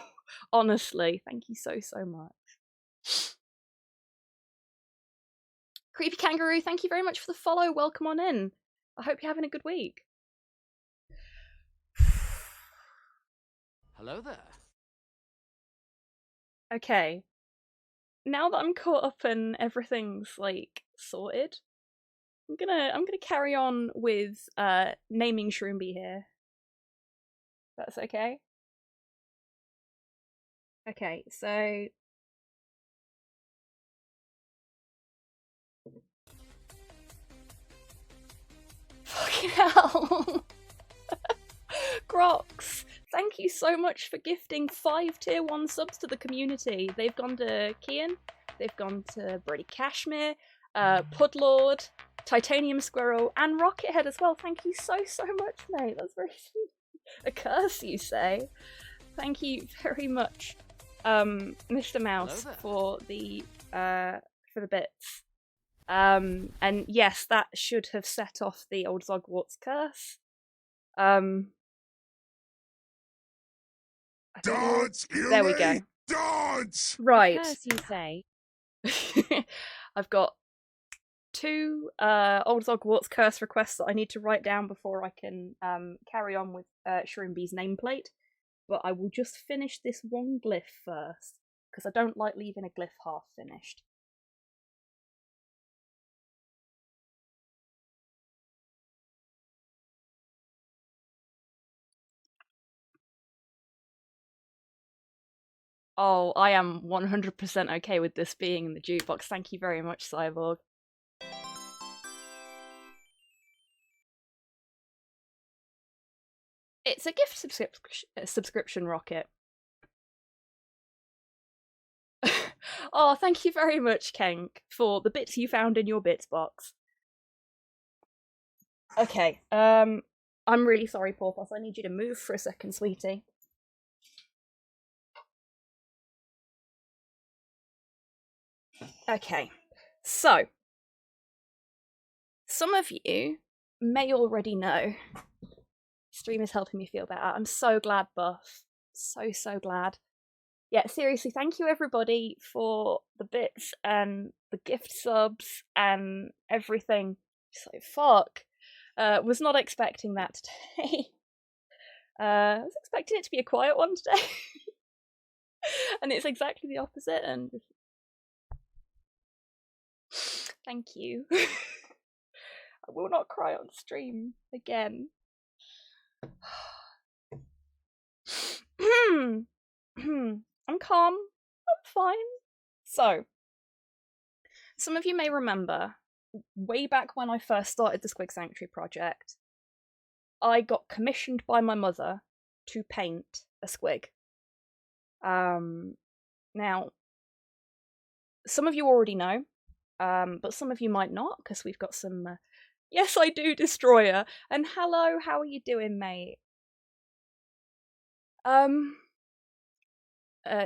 Honestly, thank you so much. Creepy Kangaroo, thank you very much for the follow. Welcome on in. I hope you're having a good week. Hello there. Okay. Now that I'm caught up and everything's like sorted, I'm gonna carry on with naming Shroomby here. That's okay. Okay, so fucking hell. Grox, thank you so much for gifting 5 tier 1 subs to the community. They've gone to Kian, they've gone to Brady Cashmere, Pudlord, Titanium Squirrel, and Rockethead as well. Thank you so much, mate. That's very sweet. A curse, you say? Thank you very much, Mr. Mouse, for the bits. And yes, that should have set off the old Zogwarts curse. Dance, there we go. Dance! Right. Curse, you say? I've got 2 old Zogwarts curse requests that I need to write down before I can carry on with Shroomby's nameplate. But I will just finish this one glyph first, because I don't like leaving a glyph half finished. Oh, I am 100% okay with this being in the jukebox. Thank you very much, Cyborg. It's a gift subscription, Rocket. Oh, thank you very much, Kenk, for the bits you found in your bits box. Okay, I'm really sorry, Porthos. I need you to move for a second, sweetie. Okay, so some of you may already know. Stream is helping me feel better. I'm so glad, Buff. So glad. Yeah, seriously, thank you everybody for the bits and the gift subs and everything. So fuck. Was not expecting that today. I was expecting it to be a quiet one today. And it's exactly the opposite, and thank you. I will not cry on stream again. I'm calm. I'm fine. So, some of you may remember, way back when I first started the Squig Sanctuary project, I got commissioned by my mother to paint a squig. Now, some of you already know, but some of you might not, because we've got some... Yes, I do, Destroyer! And hello, how are you doing, mate?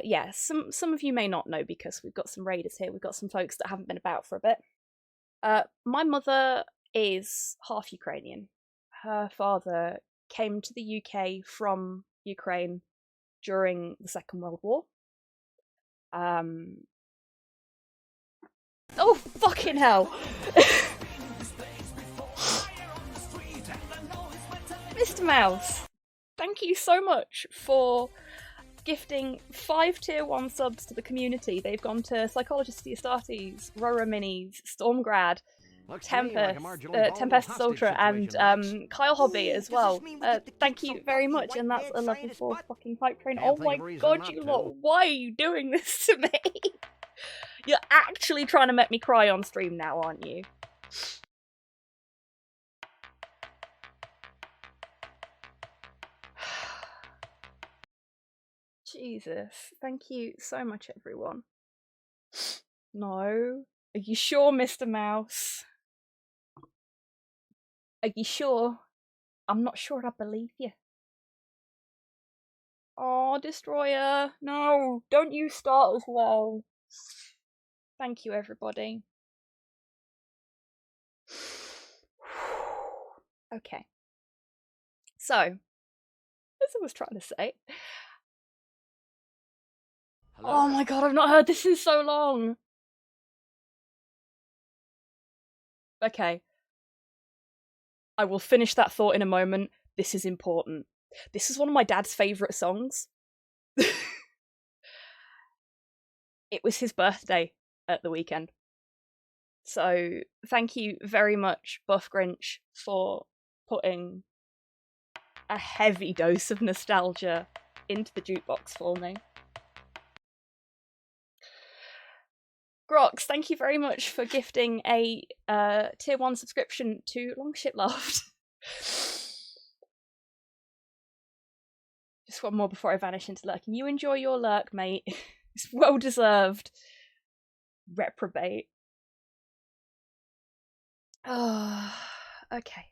Yeah, some of you may not know, because we've got some raiders here, we've got some folks that haven't been about for a bit. My mother is half Ukrainian. Her father came to the UK from Ukraine during the Second World War. Oh, fucking hell! Mr. Mouse, thank you so much for gifting 5 tier 1 subs to the community. They've gone to Psychologist Astartes, Rora Minis, Stormgrad, Tempest Ultra, and Kyle Hobby as well. Thank you very much, and that's a level 4 fucking pipe train. Oh my god, you lot, why are you doing this to me? You're actually trying to make me cry on stream now, aren't you? Jesus, thank you so much, everyone. No. Are you sure, Mr. Mouse? Are you sure? I'm not sure I believe you. Oh, Destroyer. No, don't you start as well. Thank you, everybody. Okay. So, as I was trying to say. Hello? Oh my god, I've not heard this in so long. Okay. I will finish that thought in a moment. This is important. This is one of my dad's favourite songs. It was his birthday at the weekend. So thank you very much, Buff Grinch, for putting a heavy dose of nostalgia into the jukebox for me. Grox, thank you very much for gifting a tier 1 subscription to Longship Loft. Just one more before I vanish into lurking. You enjoy your lurk, mate. It's well deserved. Reprobate. Oh, okay.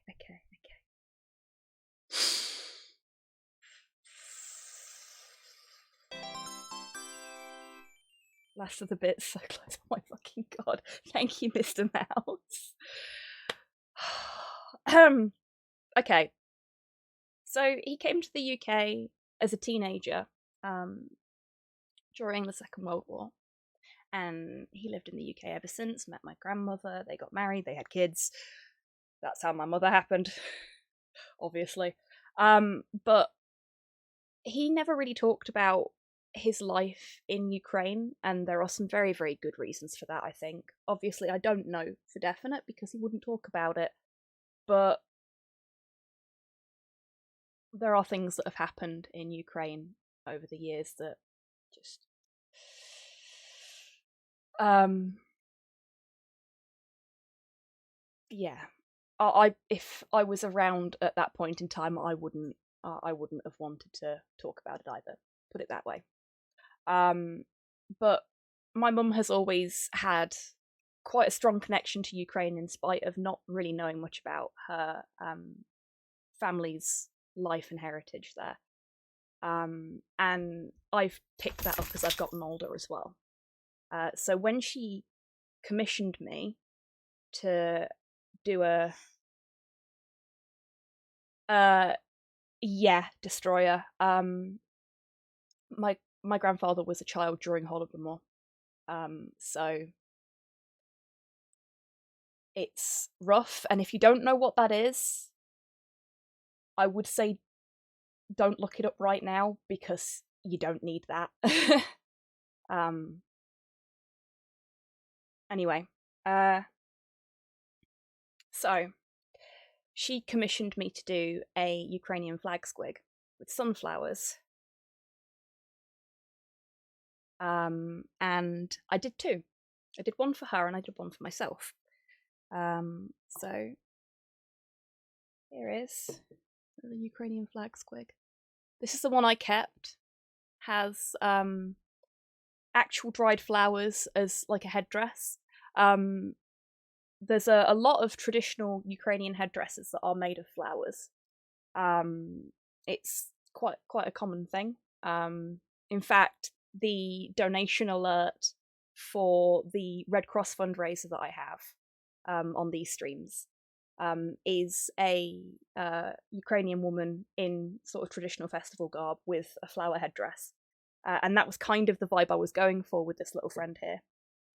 Last of the bits so close. Oh my fucking god. Thank you, Mr. Mouse. Okay. So he came to the UK as a teenager during the Second World War. And he lived in the UK ever since, met my grandmother, they got married, they had kids. That's how my mother happened, obviously. But he never really talked about his life in Ukraine, and there are some very, very good reasons for that, I think. Obviously, I don't know for definite because he wouldn't talk about it, but there are things that have happened in Ukraine over the years that just yeah. If I was around at that point in time, I wouldn't have wanted to talk about it either. Put it that way. But my mum has always had quite a strong connection to Ukraine in spite of not really knowing much about her family's life and heritage there. And I've picked that up as I've gotten older as well. So when she commissioned me to do a Destroyer. My grandfather was a child during Holodomor. So it's rough, and if you don't know what that is, I would say don't look it up right now because you don't need that. Anyway, so she commissioned me to do a Ukrainian flag squig with sunflowers. And I did two. I did one for her and I did one for myself. So here is the Ukrainian flag squig. This is the one I kept. Has actual dried flowers as like a headdress. There's a lot of traditional Ukrainian headdresses that are made of flowers. It's quite a common thing. In fact, the donation alert for the Red Cross fundraiser that I have on these streams is a Ukrainian woman in sort of traditional festival garb with a flower headdress. And that was kind of the vibe I was going for with this little friend here.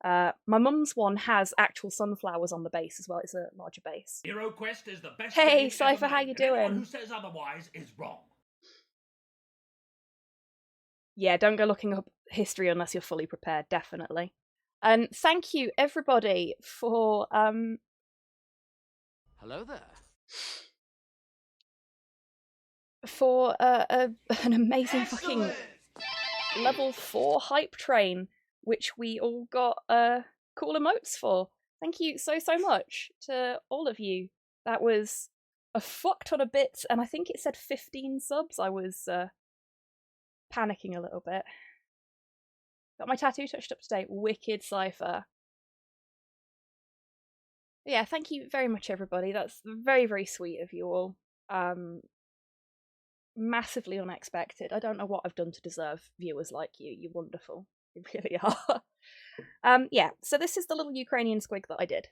My mum's one has actual sunflowers on the base as well. It's a larger base. Hero Quest is the best. Hey, Cypher, how you doing? Anyone who says otherwise is wrong. Yeah, don't go looking up history unless you're fully prepared, definitely. And thank you, everybody, for Hello there. for an amazing fucking level 4 hype train, which we all got cool emotes for. Thank you so much to all of you. That was a fuck ton of bits, and I think it said 15 subs. I was panicking a little bit. Got my tattoo touched up today. Wicked Cypher. Yeah, thank you very much, everybody. That's very, very sweet of you all. massively unexpected. I don't know what I've done to deserve viewers like you. You're wonderful. You really are. Yeah, so this is the little Ukrainian squig that I did.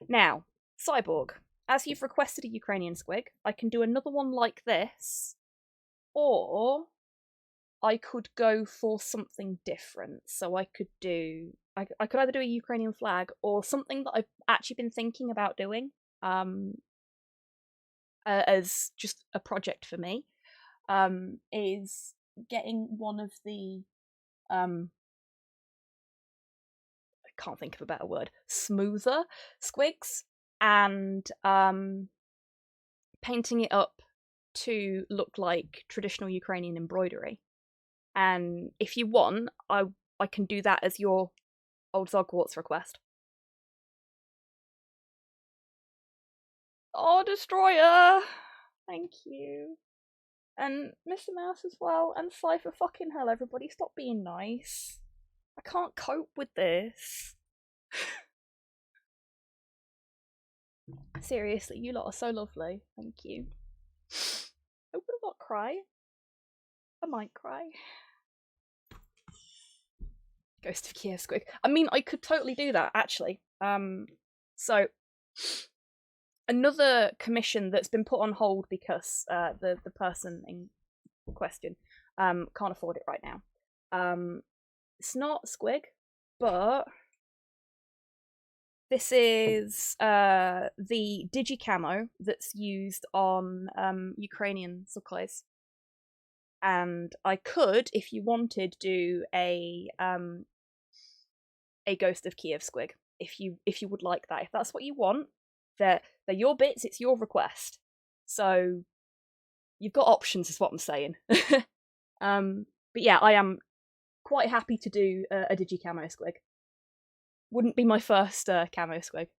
Now, Cyborg, as you've requested a Ukrainian squig, I can do another one like this, or I could go for something different. So I could either do a Ukrainian flag or something that I've actually been thinking about doing as just a project for me, is getting one of the I can't think of a better word, smoother squigs, and painting it up to look like traditional Ukrainian embroidery. And if you want, I can do that as your old Zogwarts request. Oh, Destroyer! Thank you. And Mr. Mouse as well, and Cypher, fucking hell, everybody, stop being nice. I can't cope with this. Seriously, you lot are so lovely. Thank you. I will not cry. I might cry. Ghost of Kiev squig. I mean, I could totally do that, actually. So another commission that's been put on hold because the person in question can't afford it right now. It's not squig, but this is the digicamo that's used on Ukrainian subclays. And I could, if you wanted, do a Ghost of Kiev squig, if you would like that. If that's what you want, they're your bits, it's your request. So you've got options, is what I'm saying. But yeah, I am quite happy to do a digicamo squig. Wouldn't be my first camo squig.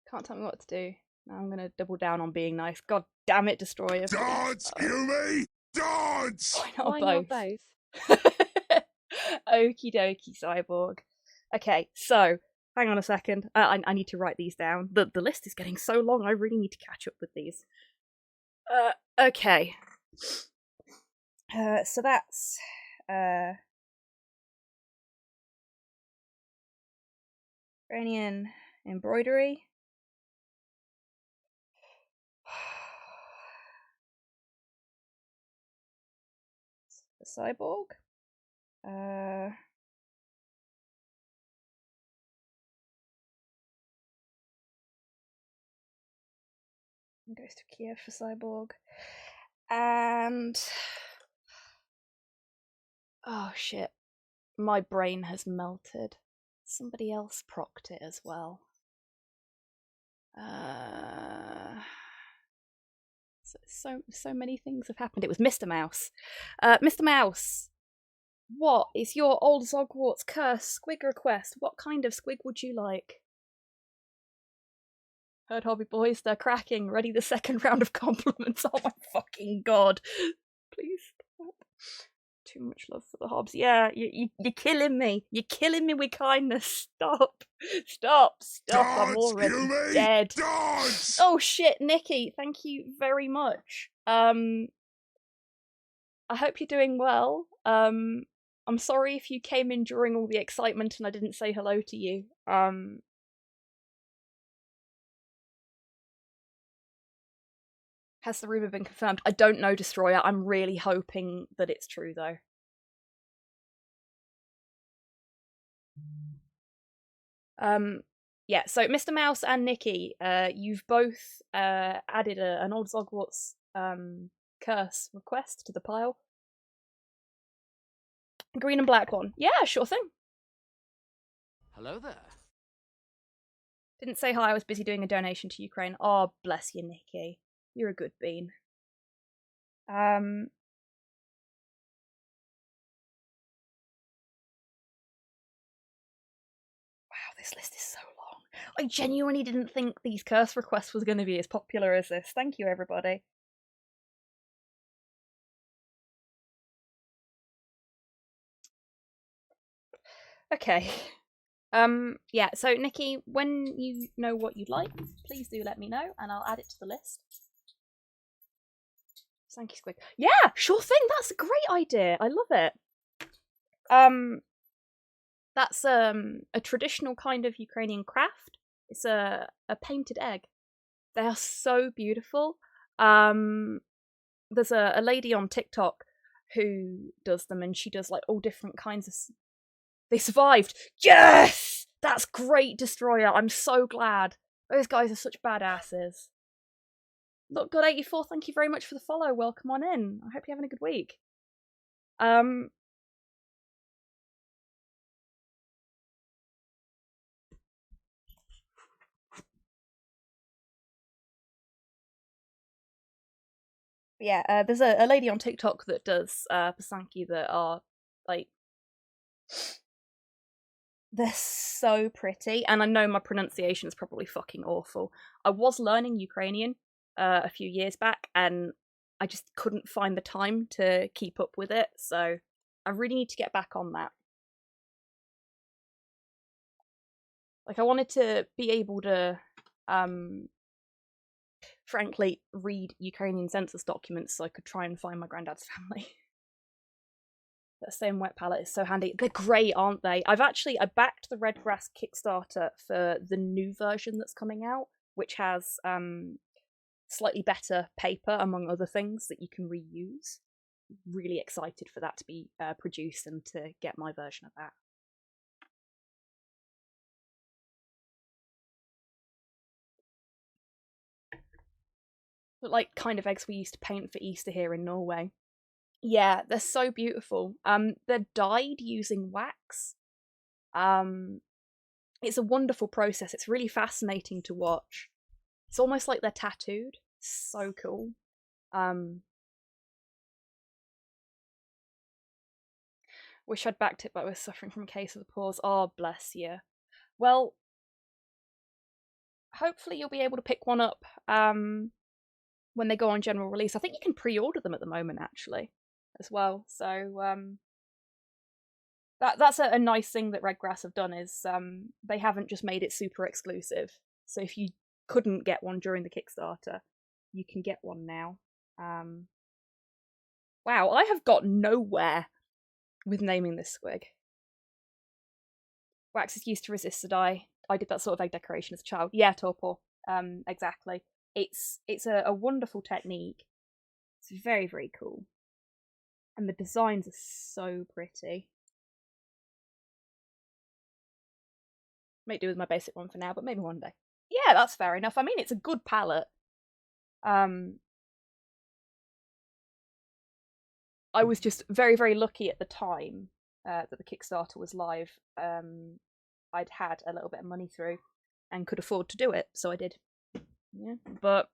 Can't tell me what to do. Now I'm gonna double down on being nice. God damn it, Destroyer. Dance, Yumi! Dance! Why not both? Okie dokie, Cyborg. Okay, so hang on a second. I need to write these down. The list is getting so long. I really need to catch up with these. Okay. So that's Ukrainian embroidery. The Cyborg. Goes to Kiev for Cyborg. And oh shit. My brain has melted. Somebody else procced it as well. So many things have happened. It was Mr. Mouse. Mr. Mouse, what is your old Zogwarts curse squig request? What kind of squig would you like? Heard hobby boys, they're cracking. Ready the second round of compliments. Oh my fucking god. Please stop. Too much love for the hobs. Yeah, you're killing me. You're killing me with kindness. Stop. Stop. I'm already dead. Dance! Oh shit, Nikki, thank you very much. I hope you're doing well. I'm sorry if you came in during all the excitement and I didn't say hello to you. Has the rumor been confirmed? I don't know, Destroyer. I'm really hoping that it's true, though. Yeah, so Mr. Mouse and Nikki, you've both added an old Zogwarts curse request to the pile. Green and black one. Yeah, sure thing. Hello there. Didn't say hi, I was busy doing a donation to Ukraine. Oh, bless you, Nikki. You're a good bean. Wow, this list is so long. I genuinely didn't think these curse requests was going to be as popular as this. Thank you, everybody. Okay. Yeah, so Nikki, when you know what you'd like, please do let me know, and I'll add it to the list. Sankey squid. Yeah, sure thing. That's a great idea. I love it. That's a traditional kind of Ukrainian craft. It's a painted egg. They are so beautiful. There's a lady on TikTok who does them, and she does like all different kinds of. They survived. Yes, that's great, Destroyer. I'm so glad. Those guys are such badasses. Look, God84, thank you very much for the follow. Welcome on in. I hope you're having a good week. Yeah, there's a lady on TikTok that does Pasanki that are like they're so pretty, and I know my pronunciation is probably fucking awful. I was learning Ukrainian a few years back, and I just couldn't find the time to keep up with it, so I really need to get back on that. Like, I wanted to be able to, frankly, read Ukrainian census documents so I could try and find my granddad's family. That same wet palette is so handy. They're great, aren't they? I backed the Redgrass Kickstarter for the new version that's coming out, which has slightly better paper, among other things, that you can reuse. Really excited for that to be produced and to get my version of that. But like kind of eggs we used to paint for Easter here in Norway. Yeah, they're so beautiful. They're dyed using wax. It's a wonderful process. It's really fascinating to watch. It's almost like they're tattooed. So cool. Wish I'd backed it, but I was suffering from a case of the paws. Oh, bless you. Well, hopefully you'll be able to pick one up when they go on general release. I think you can pre-order them at the moment, actually, as well. So that's a nice thing that Redgrass have done, is they haven't just made it super exclusive. So if you couldn't get one during the Kickstarter, you can get one now. Wow, I have got nowhere with naming this squig. Wax is used to resist the dye. I did that sort of egg decoration as a child. Yeah, Torpor. Exactly. It's a wonderful technique. It's very, very cool. And the designs are so pretty. Might do with my basic one for now, but maybe one day. Yeah, that's fair enough. I mean, it's a good palette. I was just very, very lucky at the time that the Kickstarter was live. I'd had a little bit of money through and could afford to do it, so I did. Yeah, but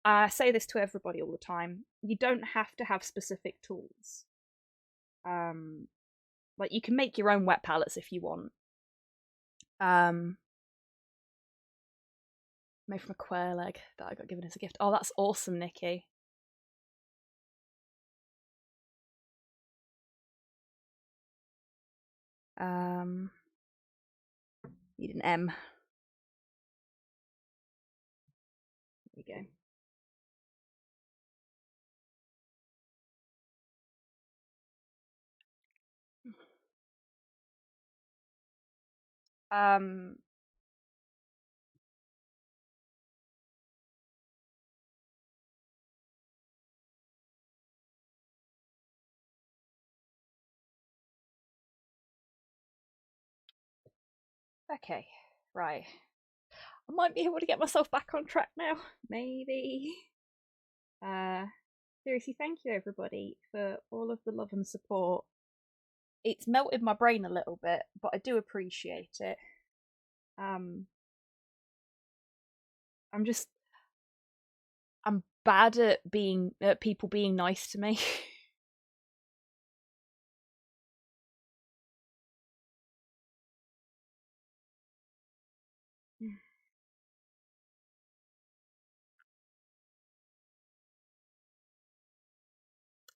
I say this to everybody all the time: you don't have to have specific tools. Like, you can make your own wet palettes if you want. Made from a quail egg that I got given as a gift. Oh, that's awesome, Nikki. Need an M. There you go. Okay, right. I might be able to get myself back on track now. Maybe. Seriously, thank you everybody for all of the love and support. It's melted my brain a little bit, but I do appreciate it. I'm bad at people being nice to me.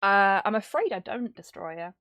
I'm afraid I don't, Destroyer.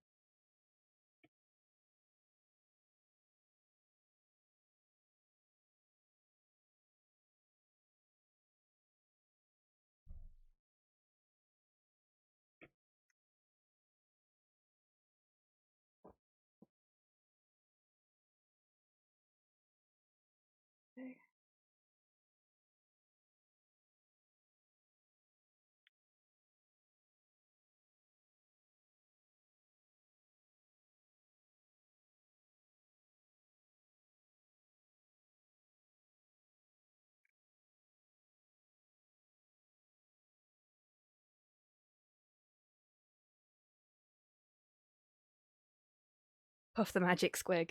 Puff the Magic Squig.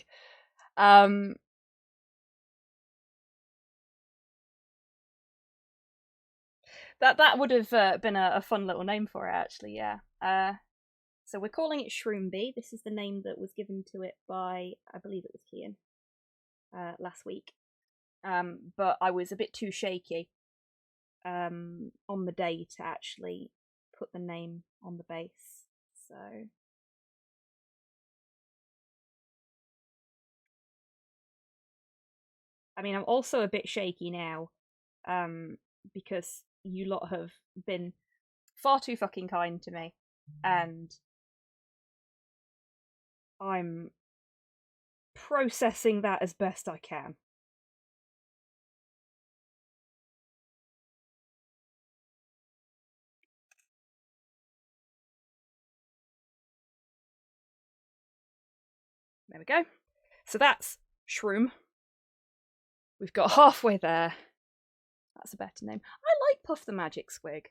That would have been a fun little name for it, actually. Yeah. So we're calling it Shroomby. This is the name that was given to it by, I believe it was Kian, last week. But I was a bit too shaky on the day to actually put the name on the base. So I mean, I'm also a bit shaky now, because you lot have been far too fucking kind to me, and I'm processing that as best I can. There we go. So that's Shroom. We've got halfway there. That's a better name. I like Puff the Magic Squig.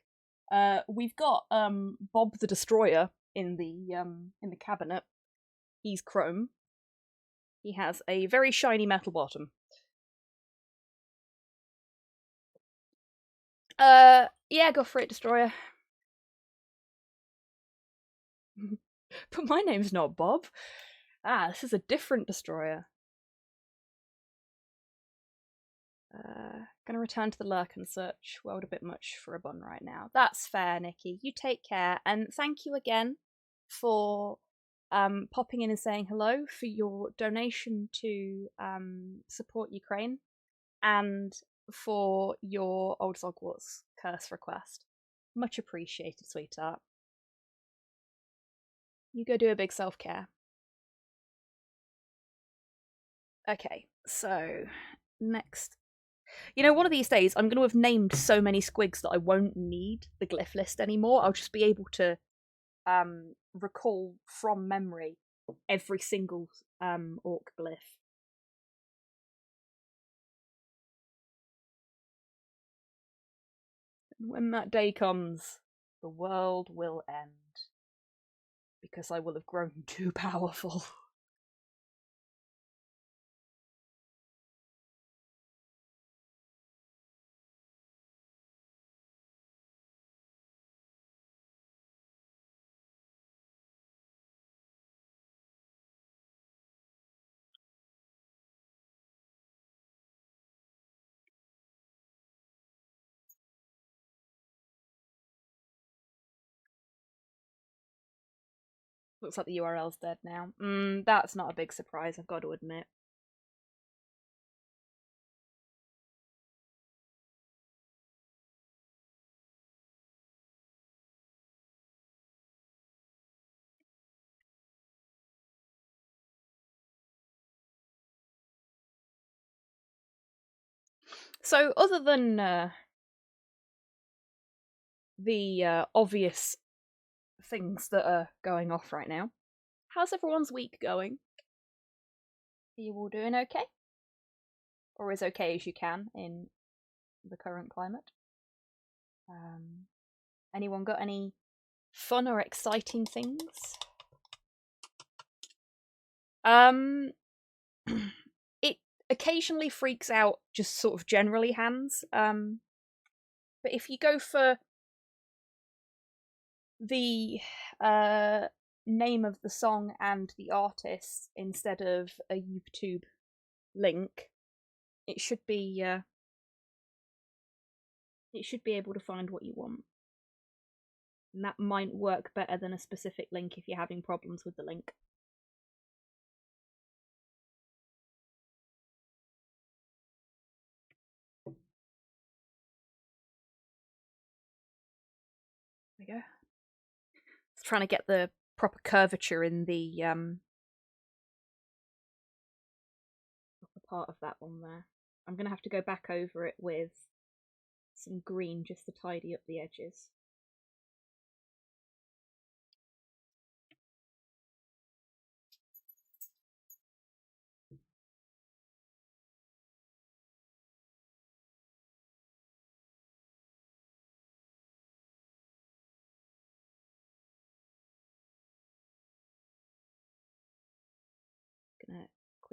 We've got Bob the Destroyer in the cabinet. He's chrome. He has a very shiny metal bottom. Yeah, go for it, Destroyer. But my name's not Bob. This is a different Destroyer. Gonna return to the Lurken search. World a bit much for a bun right now. That's fair, Nikki. You take care, and thank you again for popping in and saying hello, for your donation to support Ukraine, and for your Old Hogwarts curse request. Much appreciated, sweetheart. You go do a big self-care. Okay, so next. You know, one of these days I'm going to have named so many squigs that I won't need the glyph list anymore. I'll just be able to recall from memory every single orc glyph. And when that day comes, the world will end. Because I will have grown too powerful. Looks like the URL's dead now. That's not a big surprise, I've got to admit. So, other than the obvious things that are going off right now, how's everyone's week going? Are you all doing okay? Or as okay as you can in the current climate? Anyone got any fun or exciting things? It occasionally freaks out just sort of generally hands. But if you go for the name of the song and the artist instead of a YouTube link, it should be able to find what you want. And that might work better than a specific link if you're having problems with the link. There we go. It's trying to get the proper curvature in the upper part of that one there. I'm going to have to go back over it with some green just to tidy up the edges.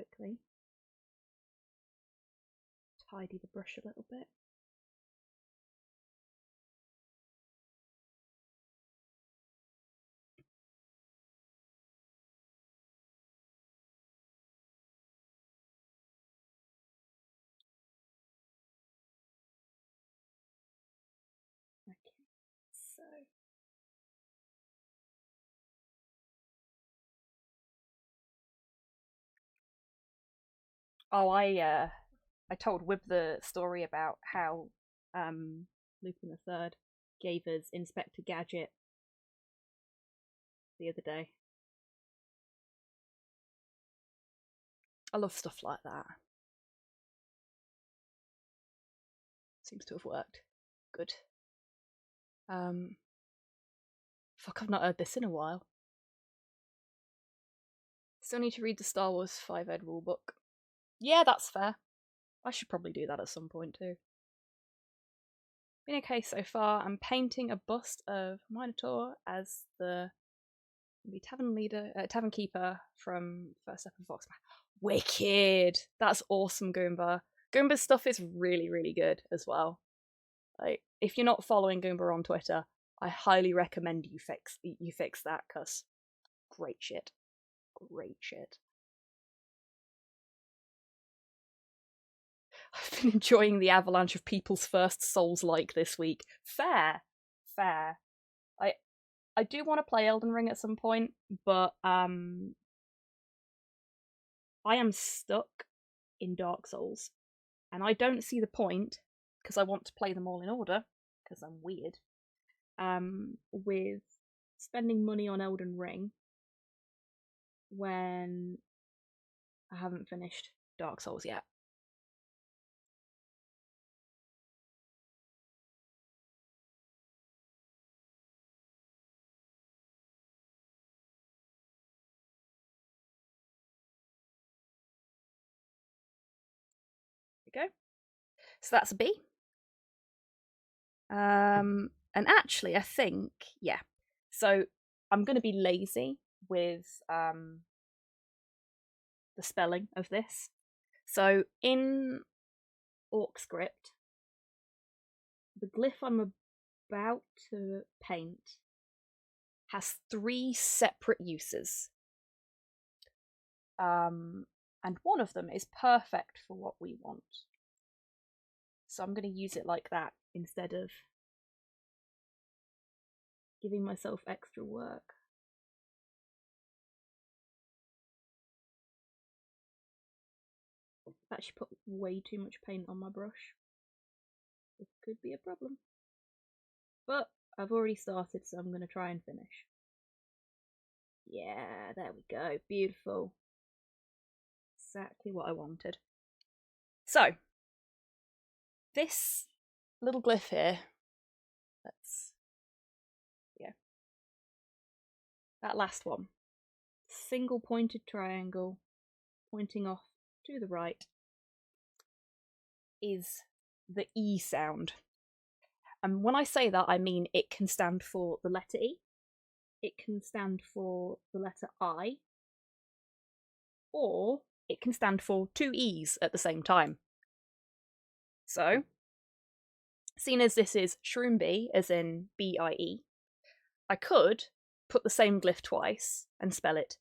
quickly. Tidy the brush a little bit. Okay, so I told Wib the story about how Lupin III gave us Inspector Gadget the other day. I love stuff like that. Seems to have worked. Good. Fuck, I've not heard this in a while. Still need to read the Star Wars 5 Ed rulebook. Yeah, that's fair. I should probably do that at some point too. Been okay so far. I'm painting a bust of Minotaur as the tavern leader, tavern keeper from First Step of Voxman. Wicked! That's awesome, Goomba. Goomba's stuff is really, really good as well. Like, if you're not following Goomba on Twitter, I highly recommend you fix that, cause great shit. Great shit. I've been enjoying the avalanche of people's first Souls-like this week. Fair. I do want to play Elden Ring at some point, but I am stuck in Dark Souls, and I don't see the point, because I want to play them all in order, because I'm weird, with spending money on Elden Ring when I haven't finished Dark Souls yet. There we go. So that's a B. And actually, I think, yeah. So I'm going to be lazy with the spelling of this. So in Orc script, the glyph I'm about to paint has 3 separate uses. And one of them is perfect for what we want. So I'm going to use it like that instead of giving myself extra work. I've actually put way too much paint on my brush. This could be a problem. But I've already started, so I'm going to try and finish. Yeah, there we go. Beautiful. Exactly what I wanted. So, this little glyph here, that last one, single pointed triangle pointing off to the right, is the E sound. And when I say that, I mean it can stand for the letter E, it can stand for the letter I, or it can stand for 2 E's at the same time. So, seeing as this is Shroomby, as in B-I-E, I could put the same glyph twice and spell it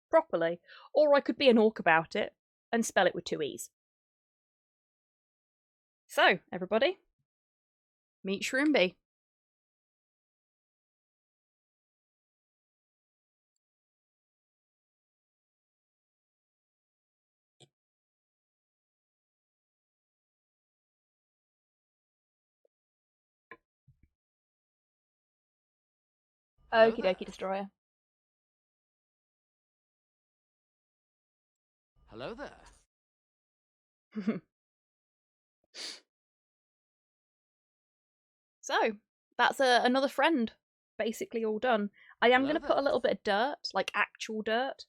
properly, or I could be an orc about it and spell it with 2 E's. So, everybody, meet Shroomby. Okie dokie, Destroyer. Hello there. So, that's another friend, basically all done. I am going to Hello put a there. little bit of dirt, like actual dirt,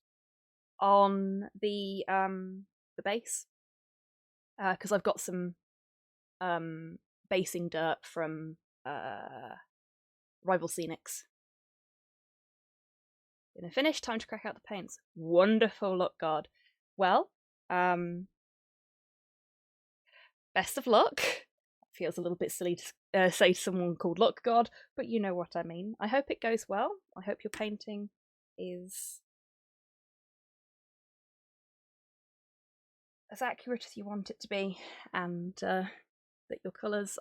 on the base, because I've got some basing dirt from Rival Scenics. Gonna finish. Time to crack out the paints. Wonderful look, God. Well, Best of luck. Feels a little bit silly to say to someone called Luck God, but you know what I mean. I hope it goes well. I hope your painting is as accurate as you want it to be, and that your colours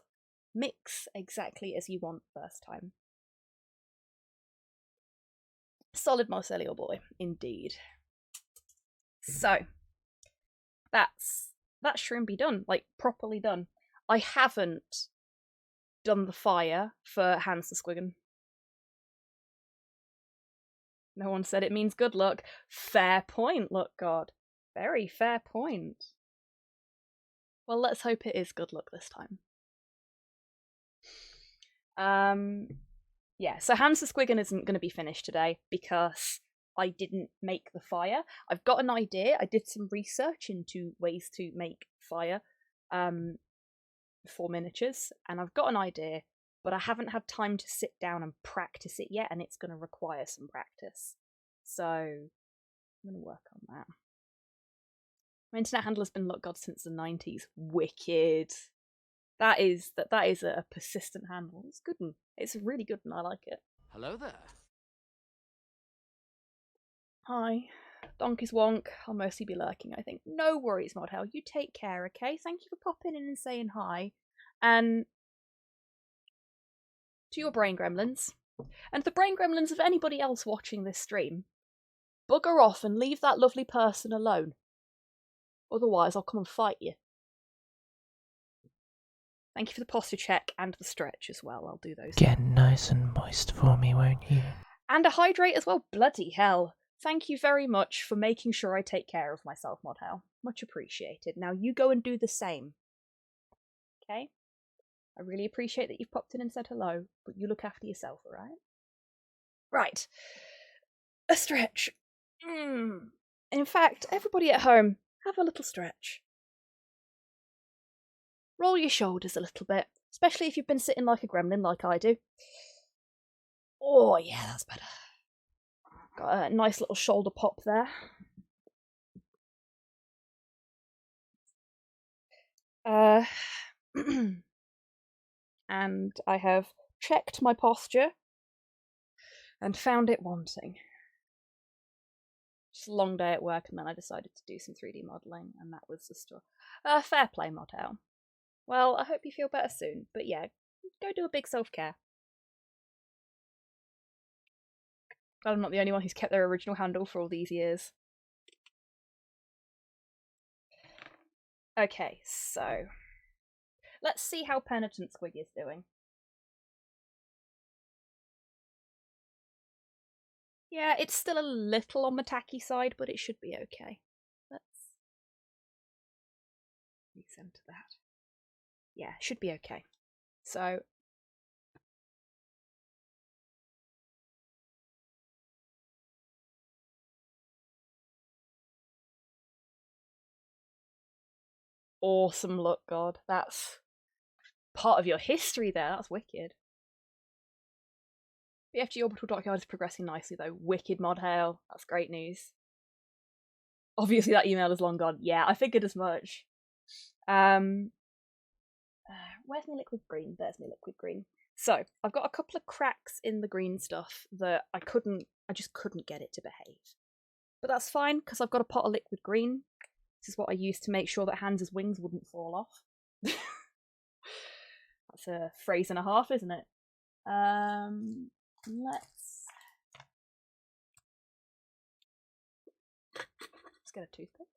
mix exactly as you want first time. Solid mycelial boy, indeed. So, that shouldn't be done, like, properly done. I haven't done the fire for Hans the Squiggan. No one said it means good luck. Fair point, Luck God. Very fair point. Well, let's hope it is good luck this time. Yeah, so Hans the Squiggan isn't going to be finished today because I didn't make the fire. I've got an idea. I did some research into ways to make fire for miniatures, and I've got an idea, but I haven't had time to sit down and practice it yet, and it's going to require some practice. So I'm going to work on that. My internet handler's been Luck God since the 90s. Wicked. That is a persistent handle. It's good one. It's really good and I like it. Hello there. Hi. Donkey's Wonk. I'll mostly be lurking, I think. No worries, Modhell. You take care, okay? Thank you for popping in and saying hi. And to your brain gremlins, and the brain gremlins of anybody else watching this stream, bugger off and leave that lovely person alone. Otherwise, I'll come and fight you. Thank you for the posture check and the stretch as well. I'll do those. Get nice and moist for me, won't you? And a hydrate as well. Bloody hell. Thank you very much for making sure I take care of myself, Modhell. Much appreciated. Now you go and do the same. Okay? I really appreciate that you've popped in and said hello, but you look after yourself, alright? Right. A stretch. In fact, everybody at home, have a little stretch. Roll your shoulders a little bit, especially if you've been sitting like a gremlin like I do. Oh, yeah, that's better. Got a nice little shoulder pop there. And I have checked my posture and found it wanting. Just a long day at work, and then I decided to do some 3D modelling, and that was the story. Fair play, Modhell. Well, I hope you feel better soon, but yeah, go do a big self-care. Glad I'm not the only one who's kept their original handle for all these years. Okay, so let's see how Penitent Squig is doing. Yeah, it's still a little on the tacky side, but it should be okay. Let's recenter that. Yeah, should be okay. So awesome, Luck God. That's part of your history there. That's wicked. BFG Orbital Dockyard is progressing nicely though. Wicked, Modhale. That's great news. Obviously that email is long gone. Yeah, I figured as much. Where's my liquid green? There's my liquid green. So, I've got a couple of cracks in the green stuff that I just couldn't get it to behave. But that's fine, because I've got a pot of liquid green. This is what I used to make sure that Hans's wings wouldn't fall off. That's a phrase and a half, isn't it? Let's get a toothpick.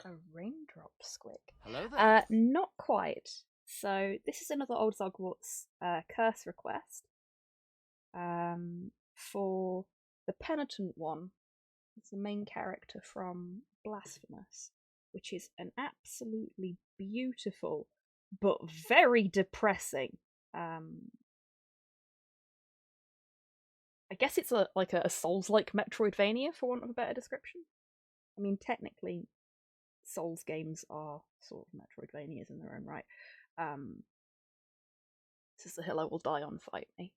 A raindrop squig. Hello there. Not quite. So this is another Old Zogwarts curse request. For the Penitent one, it's the main character from Blasphemous, which is an absolutely beautiful but very depressing. I guess it's like a Souls-like Metroidvania, for want of a better description. I mean, technically, Souls games are sort of Metroidvanias in their own right. This is the hill I will die on, fight me.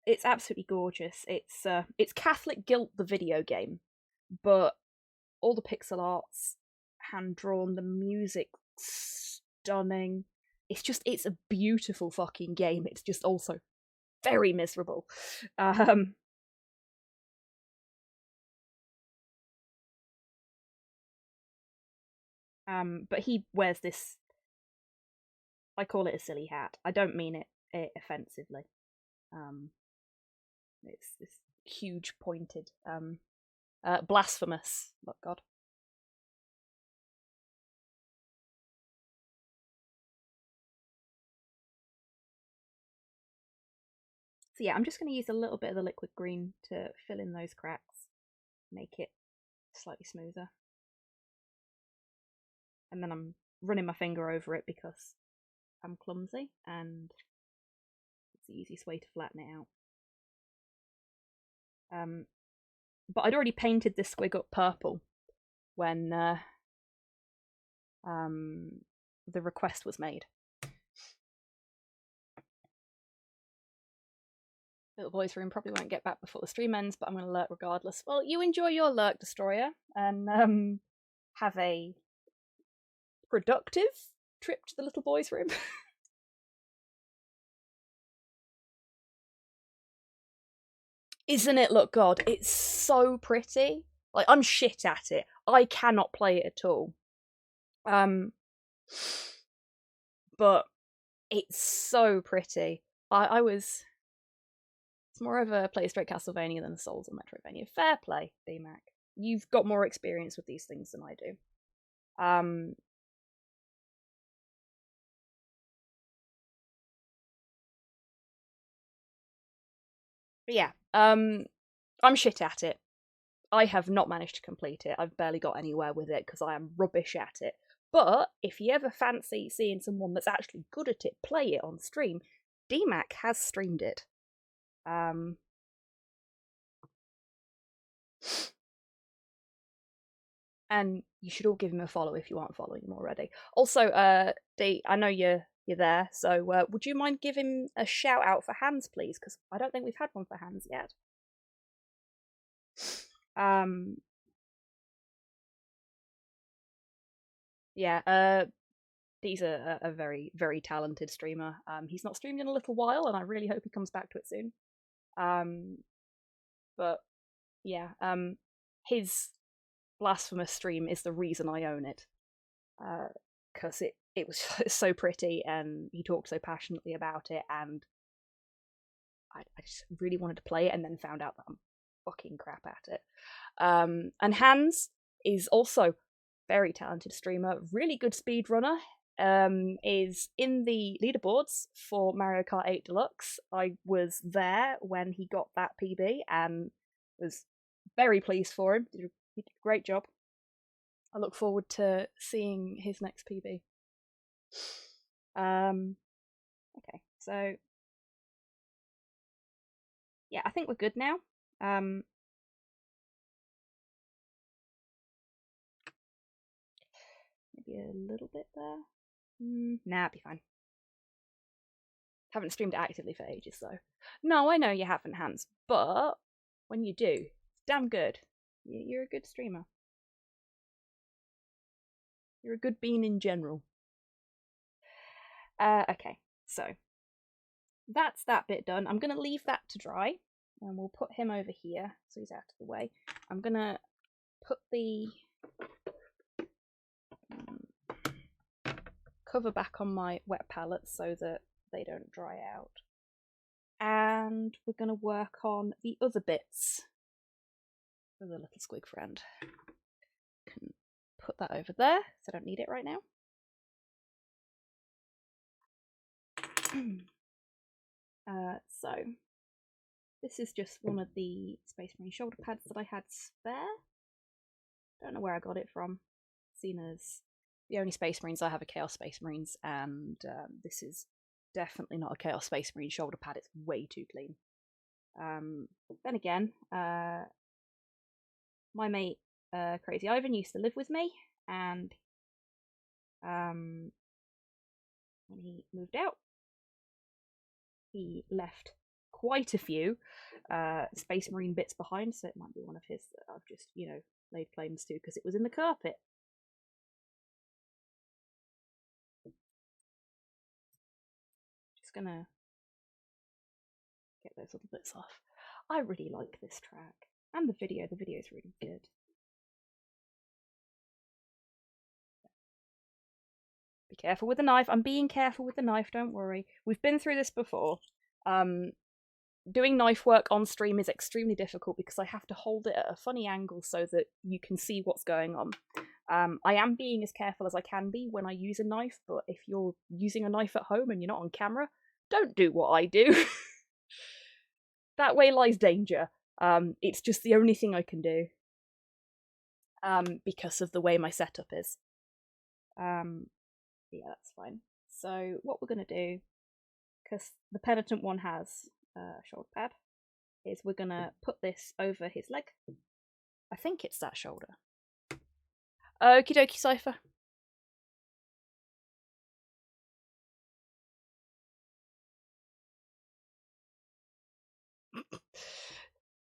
it's absolutely gorgeous. It's Catholic Guilt, the video game, but all the pixel art's hand drawn, the music stunning. It's a beautiful fucking game. It's just also very miserable. But he wears this, I call it a silly hat. I don't mean it offensively. It's this huge pointed, blasphemous, oh god. So yeah, I'm just going to use a little bit of the liquid green to fill in those cracks, make it slightly smoother. And then I'm running my finger over it because I'm clumsy and it's the easiest way to flatten it out. But I'd already painted this squig up purple when the request was made. Little Boy's Room probably won't get back before the stream ends, but I'm going to lurk regardless. Well, you enjoy your lurk, Destroyer, and have a productive trip to the Little Boy's Room. Isn't it? Look, God, it's so pretty. Like, I'm shit at it. I cannot play it at all. But it's so pretty. It's more of a play straight Castlevania than a Souls or Metroidvania. Fair play, DMAC. You've got more experience with these things than I do. But yeah, I'm shit at it. I have not managed to complete it. I've barely got anywhere with it because I am rubbish at it. But if you ever fancy seeing someone that's actually good at it play it on stream, DMAC has streamed it. And you should all give him a follow if you aren't following him already. Also, D, I know you're there, so would you mind giving a shout out for Hans, please? Because I don't think we've had one for Hans yet. Yeah, D's a very, very talented streamer. He's not streamed in a little while, and I really hope he comes back to it soon. But yeah, his Blasphemous stream is the reason I own it, because it was so pretty and he talked so passionately about it, and I just really wanted to play it, and then found out that I'm fucking crap at it. And Hans is also very talented streamer, really good speedrunner. Is in the leaderboards for Mario Kart 8 Deluxe. I was there when he got that PB and was very pleased for him. He did a great job. I look forward to seeing his next PB. Okay, so yeah, I think we're good now. Maybe a little bit there. Nah, it'll be fine. Haven't streamed actively for ages, though. No, I know you haven't, Hans, but when you do, it's damn good. You're a good streamer. You're a good bean in general. Okay, so that's that bit done. I'm going to leave that to dry, and we'll put him over here so he's out of the way. I'm going to put the cover back on my wet palettes so that they don't dry out. And we're going to work on the other bits for the little squig friend. Can put that over there, so I don't need it right now. So this is just one of the Space Marine shoulder pads that I had spare. Don't know where I got it from, seen as the only Space Marines I have are Chaos Space Marines, and this is definitely not a Chaos Space Marine shoulder pad. It's way too clean. Then again, my mate Crazy Ivan used to live with me, and when he moved out, he left quite a few Space Marine bits behind, so it might be one of his that I've just, you know, laid claims to because it was in the carpet. Just gonna get those little bits off. I really like this track. And the video. The video is really good. Be careful with the knife. I'm being careful with the knife, don't worry. We've been through this before. Doing knife work on stream is extremely difficult because I have to hold it at a funny angle so that you can see what's going on. I am being as careful as I can be when I use a knife, but if you're using a knife at home and you're not on camera, don't do what I do. That way lies danger. It's just the only thing I can do. Because of the way my setup is. Yeah, that's fine. So what we're going to do, because the penitent one has a shoulder pad, is we're going to put this over his leg. I think it's that shoulder. Okie dokie, Cypher.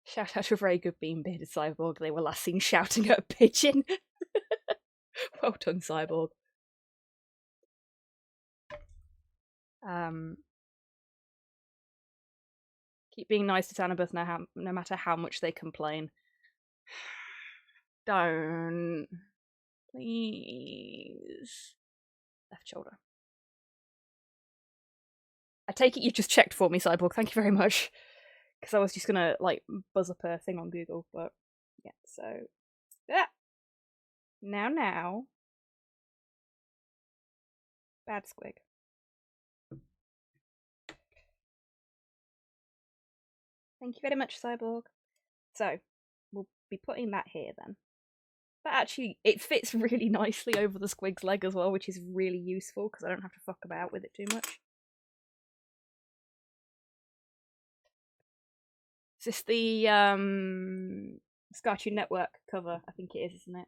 Shout out to a very good bean-bearded cyborg. They were last seen shouting at a pigeon. Well done, cyborg. Keep being nice to Tanabeth no matter how much they complain. Don't. Please. Left shoulder. I take it you've just checked for me, Cyborg. Thank you very much. Because I was just gonna, like, buzz up a thing on Google, but yeah, so. Yeah! Now. Bad squig. Thank you very much, Cyborg. So, we'll be putting that here then. But actually, it fits really nicely over the squig's leg as well, which is really useful because I don't have to fuck about with it too much. Is this the Cartoon Network cover? I think it is, isn't it?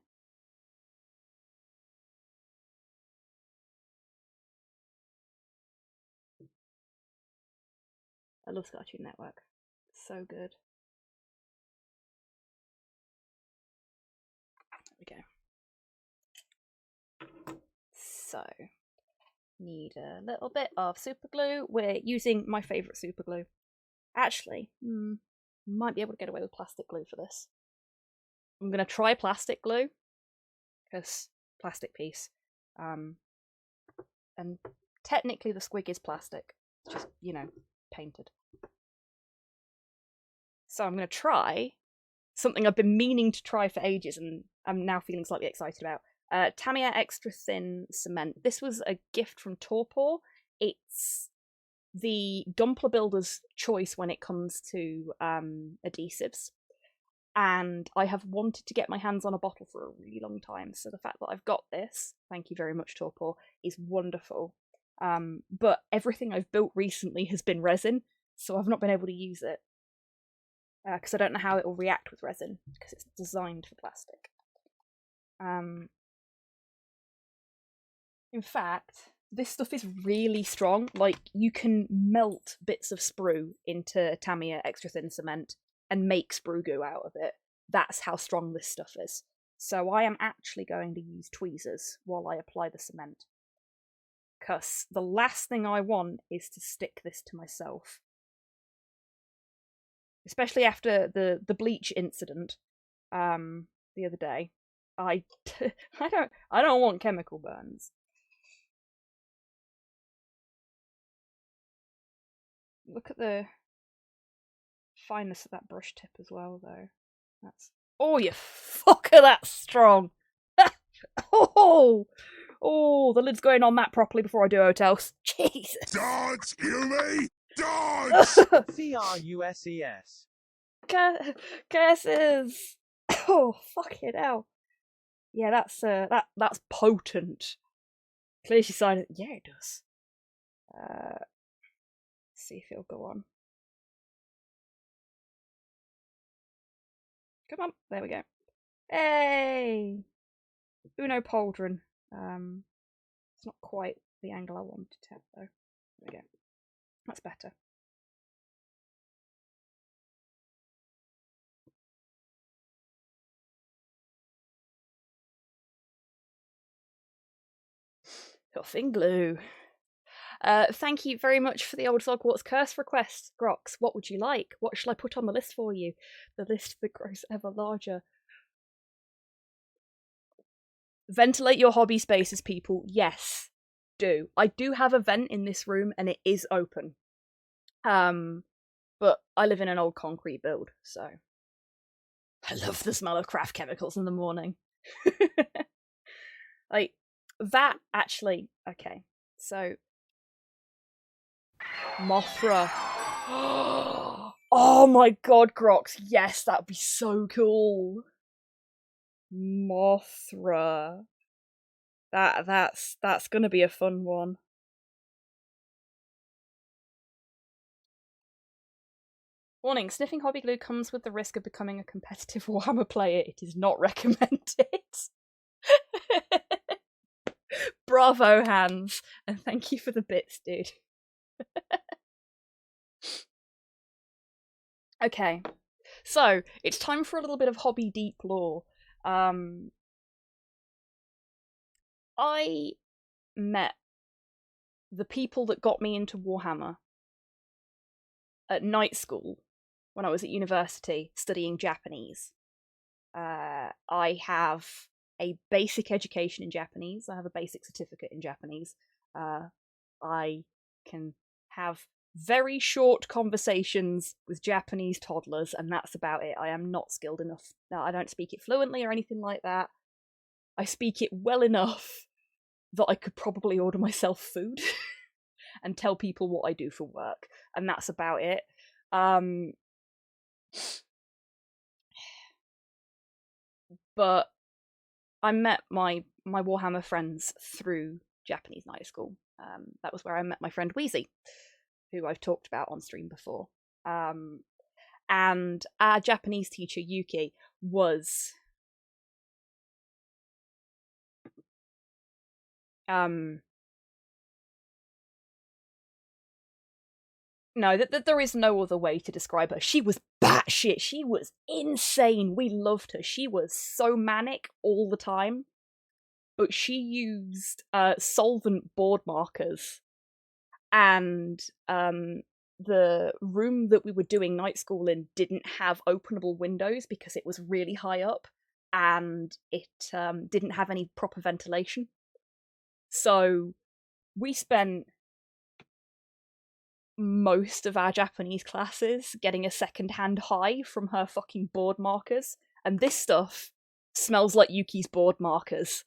I love Cartoon Network. It's so good. There we go. So, need a little bit of super glue. We're using my favourite super glue. Actually, might be able to get away with plastic glue for this. I'm going to try plastic glue, because plastic piece. And technically the squig is plastic. It's just, you know, painted. So I'm going to try something I've been meaning to try for ages and I'm now feeling slightly excited about. Tamiya Extra Thin Cement. This was a gift from Torpor. It's the Dumpler Builder's choice when it comes to adhesives. And I have wanted to get my hands on a bottle for a really long time. So the fact that I've got this, thank you very much, Torpor, is wonderful. But everything I've built recently has been resin, so I've not been able to use it. Because I don't know how it will react with resin, because it's designed for plastic. In fact, this stuff is really strong. Like, you can melt bits of sprue into Tamiya Extra Thin Cement and make sprue goo out of it. That's how strong this stuff is. So I am actually going to use tweezers while I apply the cement. Because the last thing I want is to stick this to myself. Especially after the bleach incident the other day. I don't want chemical burns. Look at the fineness of that brush tip as well, though. That's oh, you fucker, that's strong. Oh, the lid's going on that properly before I do hotels. Jesus. Dodge, kill me! Dodge! CRUSES. Curses. Oh, fucking hell. Yeah, that's potent. Clearly she decided, yeah, it does. Let's see if it'll go on. Come on, there we go. Hey! Uno Pauldron. It's not quite the angle I wanted to have, though. There we go. That's better. Huffing glue. Thank you very much for the old Hogwarts curse request, Grox. What would you like? What shall I put on the list for you? The list that grows ever larger. Ventilate your hobby spaces, people. Yes, do. I do have a vent in this room and it is open. But I live in an old concrete build, so I love the smell of craft chemicals in the morning. Like, that actually, okay, so Mothra. Oh my god, Grox, yes, that would be so cool. Mothra. That's gonna be a fun one. Warning, sniffing hobby glue comes with the risk of becoming a competitive Warhammer player. It is not recommended. Bravo, Hans, and thank you for the bits, dude. Okay, so it's time for a little bit of hobby deep lore. I met the people that got me into Warhammer at night school when I was at university studying Japanese. I have a basic education in Japanese. I have a basic certificate in Japanese. I can have very short conversations with Japanese toddlers, and that's about it. I am not skilled enough. I don't speak it fluently or anything like that. I speak it well enough that I could probably order myself food and tell people what I do for work, and that's about it. But I met my Warhammer friends through Japanese night school. That was where I met my friend Wheezy, who I've talked about on stream before. And our Japanese teacher, Yuki, was no, there is no other way to describe her. She was batshit. She was insane. We loved her. She was so manic all the time. But she used solvent board markers. And the room that we were doing night school in didn't have openable windows because it was really high up. And it didn't have any proper ventilation. So we spent most of our Japanese classes getting a second-hand high from her fucking board markers, and this stuff smells like Yuki's board markers.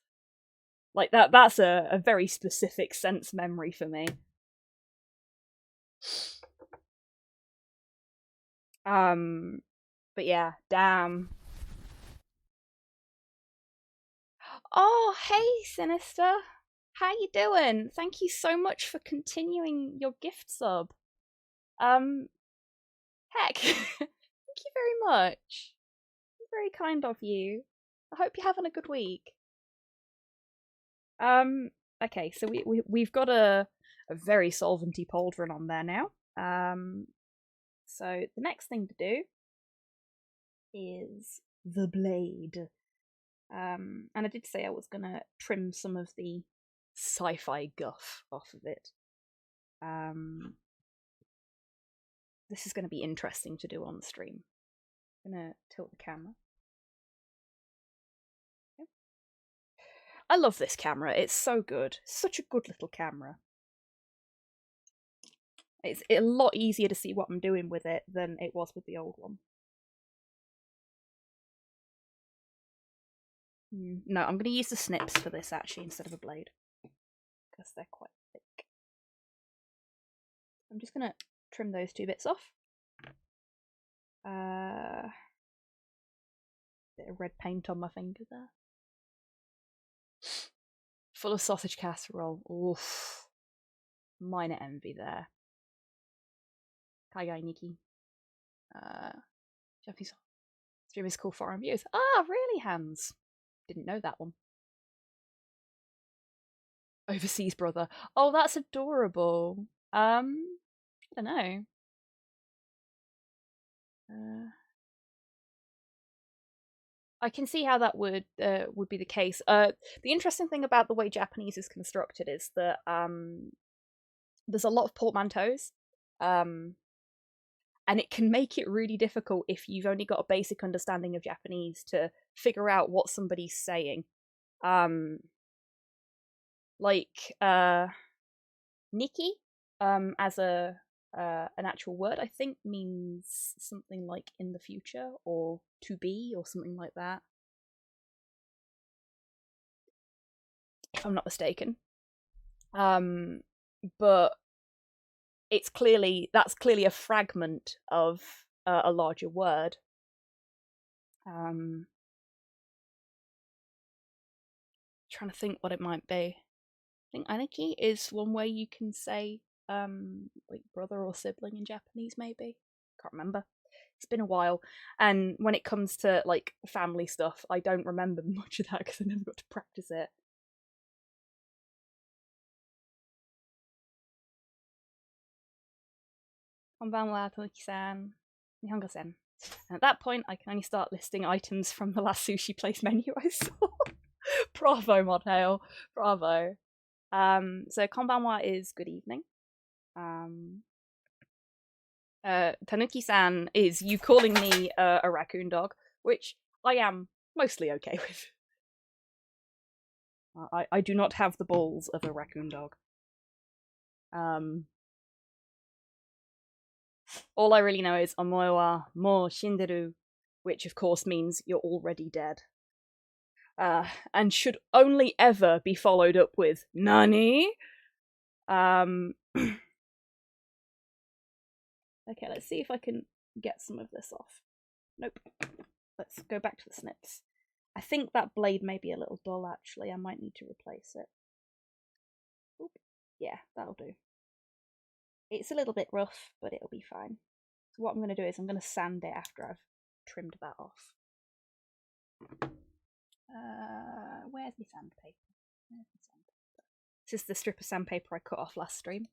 Like, that's a very specific sense memory for me. But yeah, damn. Oh, hey, Sinister. How you doing? Thank you so much for continuing your gift sub. Heck, thank you very much. Very kind of you. I hope you're having a good week. Okay, so we've got a very solventy pauldron on there now. So the next thing to do is the blade. And I did say I was gonna trim some of the sci-fi guff off of it. This is going to be interesting to do on the stream. I'm going to tilt the camera. Okay. I love this camera. It's so good. Such a good little camera. It's a lot easier to see what I'm doing with it than it was with the old one. No, I'm going to use the snips for this actually instead of a blade. Because they're quite thick. I'm just going to trim those two bits off. Bit of red paint on my finger there. Full of sausage casserole. Oof. Minor envy there. Kaigai Nikki. Japanese stream is called Foreign Views. Ah, really, Hans? Didn't know that one. Overseas brother. Oh, that's adorable. I don't know. I can see how that would be the case. The interesting thing about the way Japanese is constructed is that there's a lot of portmanteaus, and it can make it really difficult if you've only got a basic understanding of Japanese to figure out what somebody's saying. Like Nikki, as an actual word, I think means something like in the future or to be or something like that, if I'm not mistaken. But that's clearly a fragment of a larger word. Trying to think what it might be. I think aniki is one way you can say like brother or sibling in Japanese, maybe. Can't remember. It's been a while. And when it comes to like family stuff, I don't remember much of that because I never got to practice it. Konbanwa, Toki-san, Nihongo-sen. And at that point, I can only start listing items from the last sushi place menu I saw. Bravo, Modhail. Bravo. So konbanwa is good evening. Tanuki-san is you calling me a raccoon dog, which I am mostly okay with. I do not have the balls of a raccoon dog. All I really know is omoe wa mou shinderu, which of course means you're already dead. And should only ever be followed up with Nani? Okay, let's see if I can get some of this off. Nope. Let's go back to the snips. I think that blade may be a little dull, actually. I might need to replace it. Oop. Yeah, that'll do. It's a little bit rough, but it'll be fine. So what I'm going to do is I'm going to sand it after I've trimmed that off. Where's my sandpaper? This is the strip of sandpaper I cut off last stream.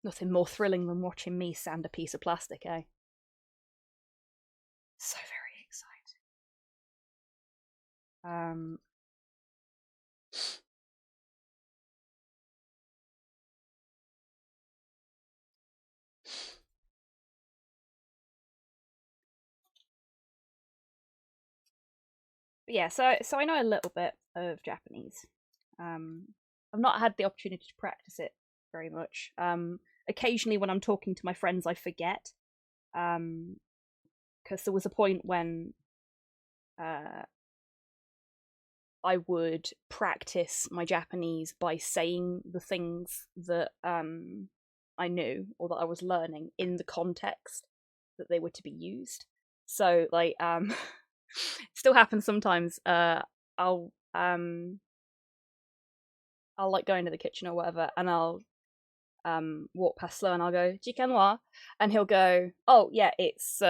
Nothing more thrilling than watching me sand a piece of plastic, eh? So very exciting. But yeah, so I know a little bit of Japanese. I've not had the opportunity to practice it very much. Occasionally when I'm talking to my friends I forget. Because there was a point when I would practice my Japanese by saying the things that I knew or that I was learning in the context that they were to be used. So like it still happens sometimes. I'll like go into the kitchen or whatever, and I'll walk past Slow and I'll go "Jikanwa," and he'll go, "Oh yeah, it's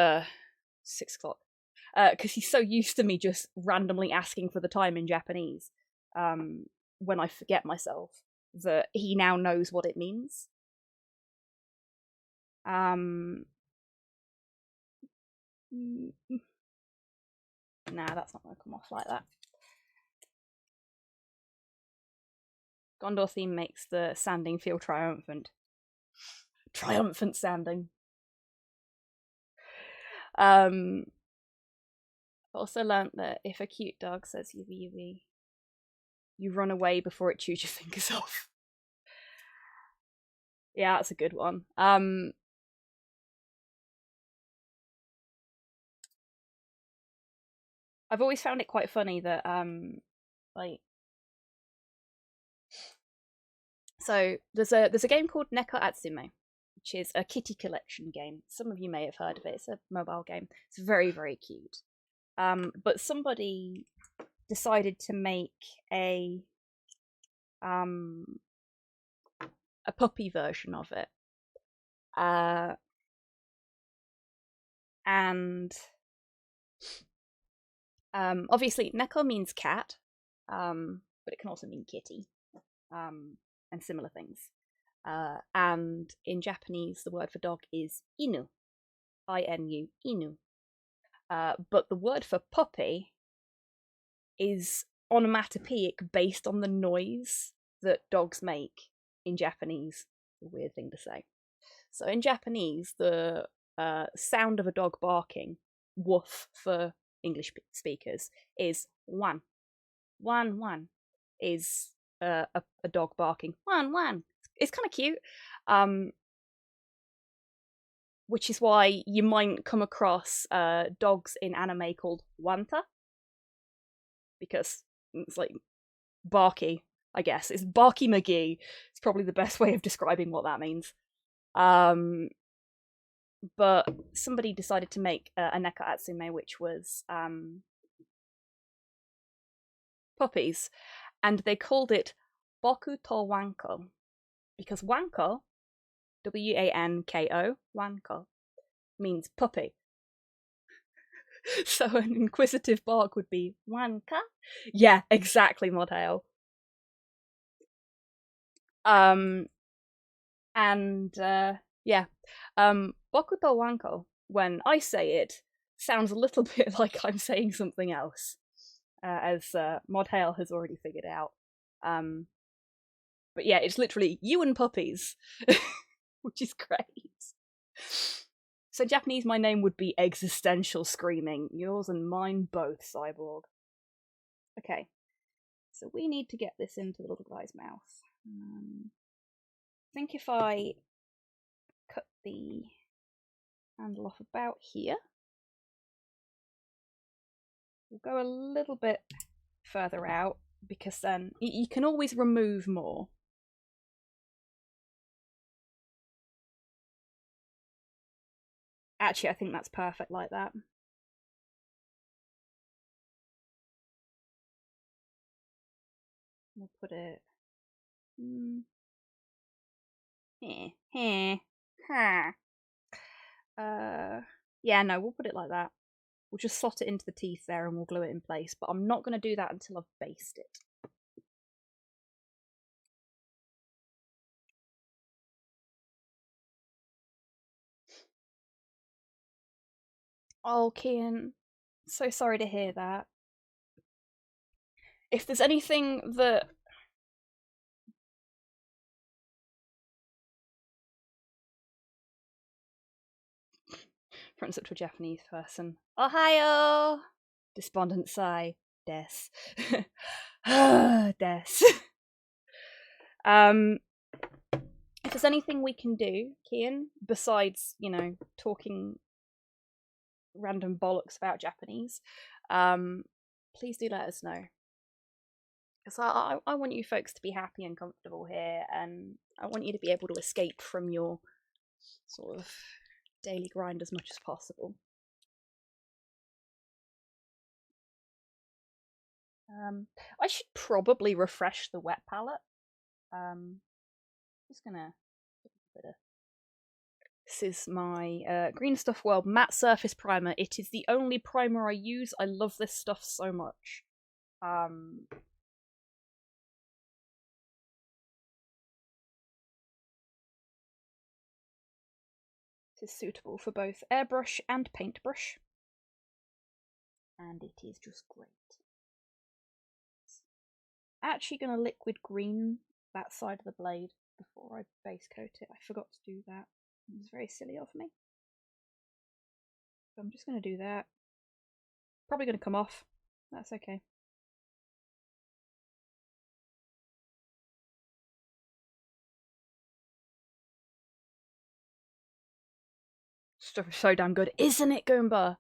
6 o'clock," because he's so used to me just randomly asking for the time in Japanese when I forget myself that he now knows what it means. Nah, that's not going to come off like that. Gondor theme makes the sanding feel triumphant. Triumphant sanding. I've also learnt that if a cute dog says yubi yubi, you run away before it chews your fingers off. Yeah, that's a good one. I've always found it quite funny that like, so there's a game called Neko Atsume, which is a kitty collection game. Some of you may have heard of it. It's a mobile game. It's very, very cute. But somebody decided to make a puppy version of it. And obviously Neko means cat, but it can also mean kitty, and similar things. And in Japanese, the word for dog is inu, I-N-U, inu. But the word for puppy is onomatopoeic based on the noise that dogs make in Japanese. A weird thing to say. So in Japanese, the sound of a dog barking, woof for English speakers, is wan. Wan wan is a dog barking. Wan wan. It's kind of cute. Which is why you might come across dogs in anime called wanta. Because it's like barky, I guess. It's Barky McGee. It's probably the best way of describing what that means. But somebody decided to make a Neko Atsume, which was puppies, and they called it Boku to Wanko, because Wanko, W-A-N-K-O, Wanko, means puppy. So an inquisitive bark would be Wanka? Yeah, exactly, Modhail. Boku to Wanko, when I say it, sounds a little bit like I'm saying something else, as Modhail has already figured out. But yeah, it's literally you and puppies, which is great. So in Japanese, my name would be Existential Screaming. Yours and mine both, Cyborg. Okay, so we need to get this into the little guy's mouth. I think if I cut the handle off about here, we'll go a little bit further out, because then you can always remove more. Actually, I think that's perfect like that. We'll put it... Yeah, no, we'll put it like that. We'll just slot it into the teeth there and we'll glue it in place, but I'm not going to do that until I've based it. Oh, Kian, so sorry to hear that. If there's anything that... Fronts up to a Japanese person. Ohayo! Despondent sigh. Des. Des. If there's anything we can do, Kian, besides, you know, talking random bollocks about Japanese, please do let us know. Because I want you folks to be happy and comfortable here, and I want you to be able to escape from your sort of daily grind as much as possible. I should probably refresh the wet palette. Just gonna put a bit of... This is my Green Stuff World Matte Surface Primer. It is the only primer I use. I love this stuff so much. It is suitable for both airbrush and paintbrush. And it is just great. Actually going to liquid green that side of the blade before I base coat it. I forgot to do that. It was very silly of me. So I'm just going to do that. Probably going to come off. That's okay. Stuff is so damn good, isn't it, Goomba?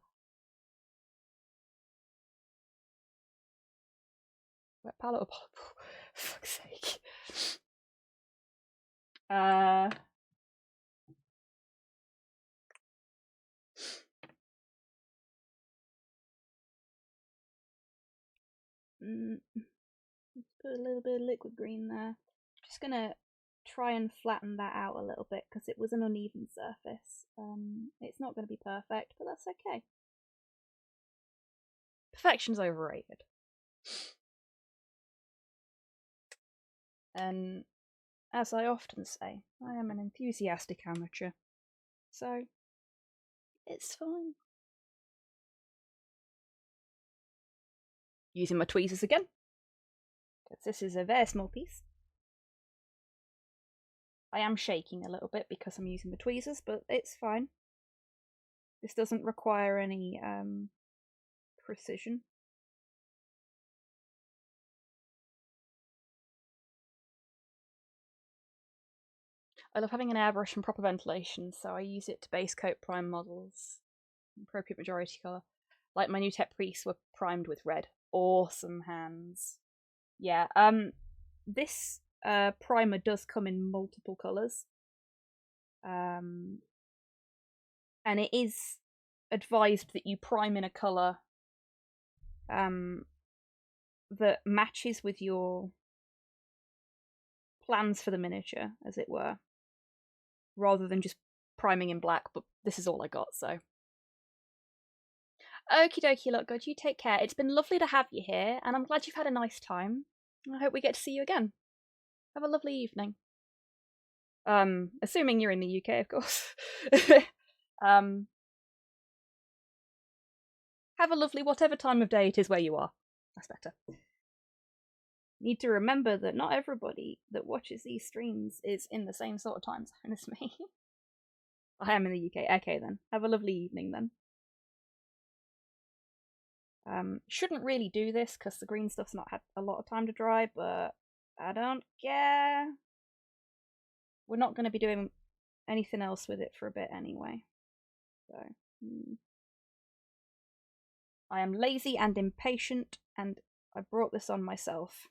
Wet palette. Oh, fuck's sake. Let's put a little bit of liquid green there. Just gonna try and flatten that out a little bit because it was an uneven surface. It's not going to be perfect, but that's okay. Perfection's overrated. And as I often say, I am an enthusiastic amateur. So, it's fine. Using my tweezers again, because this is a very small piece. I am shaking a little bit because I'm using the tweezers, but it's fine. This doesn't require any precision. I love having an airbrush and proper ventilation, so I use it to base coat prime models. Appropriate majority colour. Like my new Tech Priests were primed with red. Awesome hands. Yeah, this primer does come in multiple colours. And it is advised that you prime in a colour that matches with your plans for the miniature, as it were, rather than just priming in black, but this is all I got, so. Okie dokie, look good, you take care. It's been lovely to have you here, and I'm glad you've had a nice time. I hope we get to see you again. Have a lovely evening. Assuming you're in the UK, of course. Have a lovely whatever time of day it is where you are. That's better. Need to remember that not everybody that watches these streams is in the same sort of time zone as me. I am in the UK. Okay then. Have a lovely evening then. Shouldn't really do this because the green stuff's not had a lot of time to dry, but I don't care. We're not going to be doing anything else with it for a bit anyway. So, I am lazy and impatient, and I brought this on myself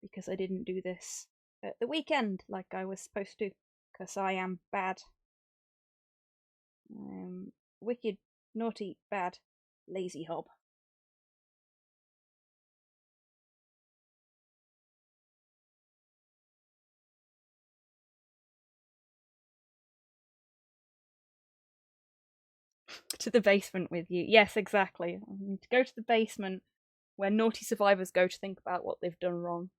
because I didn't do this at the weekend like I was supposed to, because I am bad. Wicked, naughty, bad, lazy hob. To the basement with you. Yes, exactly. I need to go to the basement where naughty survivors go to think about what they've done wrong.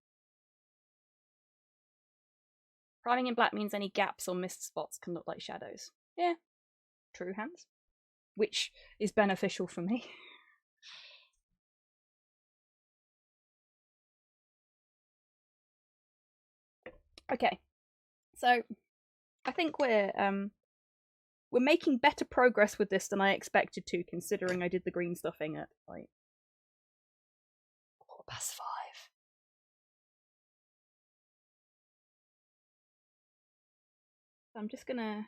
Priming in black means any gaps or missed spots can look like shadows. Yeah, true, Hans. Which is beneficial for me. Okay, so I think we're making better progress with this than I expected to, considering I did the green stuffing at like 5:15. So I'm just gonna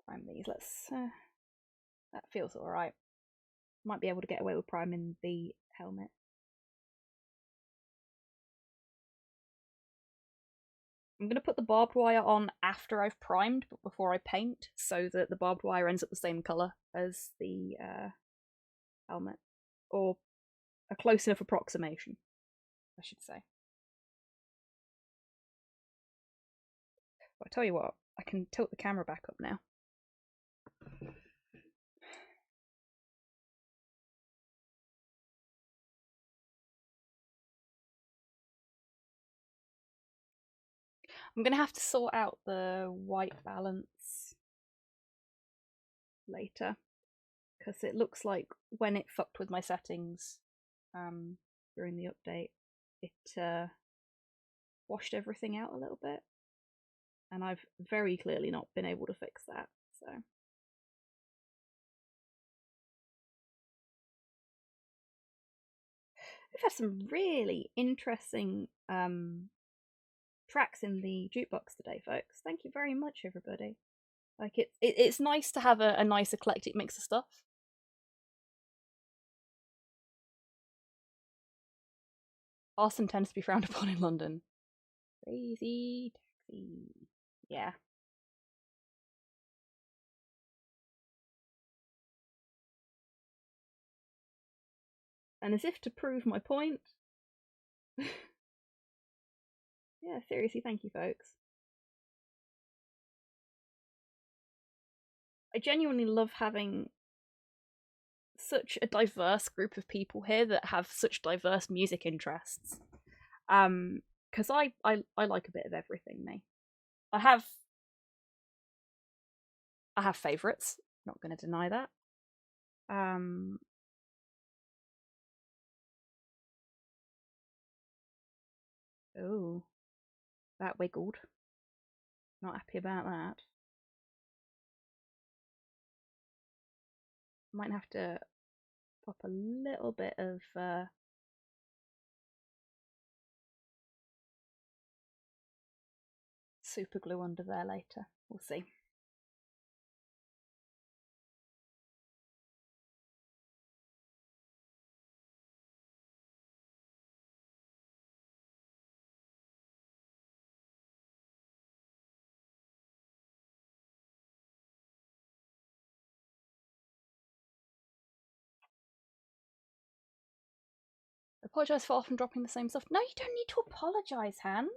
prime these. Let's. That feels alright. Might be able to get away with priming the helmet. I'm going to put the barbed wire on after I've primed, but before I paint, so that the barbed wire ends up the same colour as the helmet. Or a close enough approximation, I should say. But I tell you what, I can tilt the camera back up now. I'm going to have to sort out the white balance later, because it looks like when it fucked with my settings during the update, it washed everything out a little bit, and I've very clearly not been able to fix that, so. We've had some really interesting tracks in the jukebox today, folks. Thank you very much, everybody. Like it's nice to have a nice eclectic mix of stuff. Arson tends to be frowned upon in London. Crazy taxi. Yeah. And as if to prove my point. Yeah, seriously, thank you, folks. I genuinely love having such a diverse group of people here that have such diverse music interests. Because I like a bit of everything, me. I have favourites, not going to deny that. Oh, that wiggled. Not happy about that. Might have to pop a little bit of super glue under there later. We'll see. Apologise for often dropping the same stuff. No, you don't need to apologise, Hans.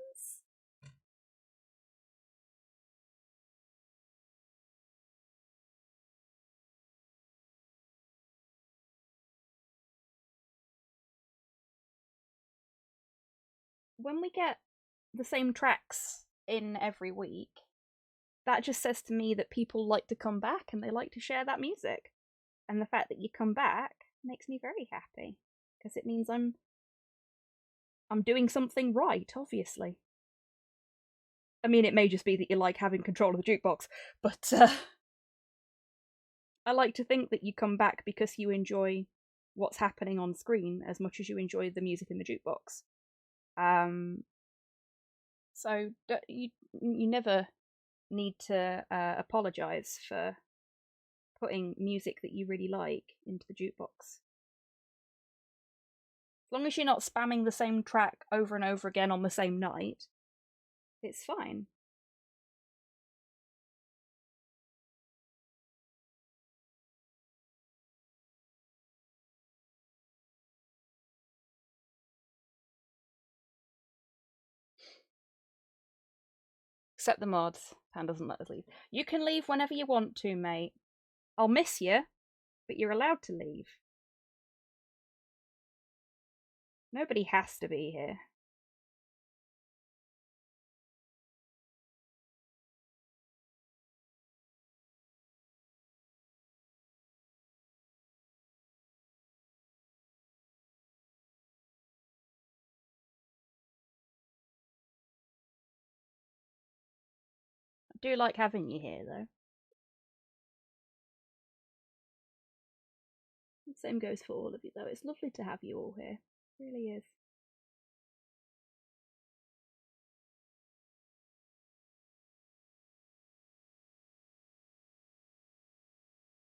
When we get the same tracks in every week, that just says to me that people like to come back and they like to share that music. And the fact that you come back makes me very happy, because it means I'm doing something right, obviously. I mean, it may just be that you like having control of the jukebox, but I like to think that you come back because you enjoy what's happening on screen as much as you enjoy the music in the jukebox. So you never need to apologise for putting music that you really like into the jukebox. As long as you're not spamming the same track over and over again on the same night, it's fine. Except the mods. Pan doesn't let us leave. You can leave whenever you want to, mate. I'll miss you, but you're allowed to leave. Nobody has to be here. I do like having you here, though. The same goes for all of you, though. It's lovely to have you all here. It really is.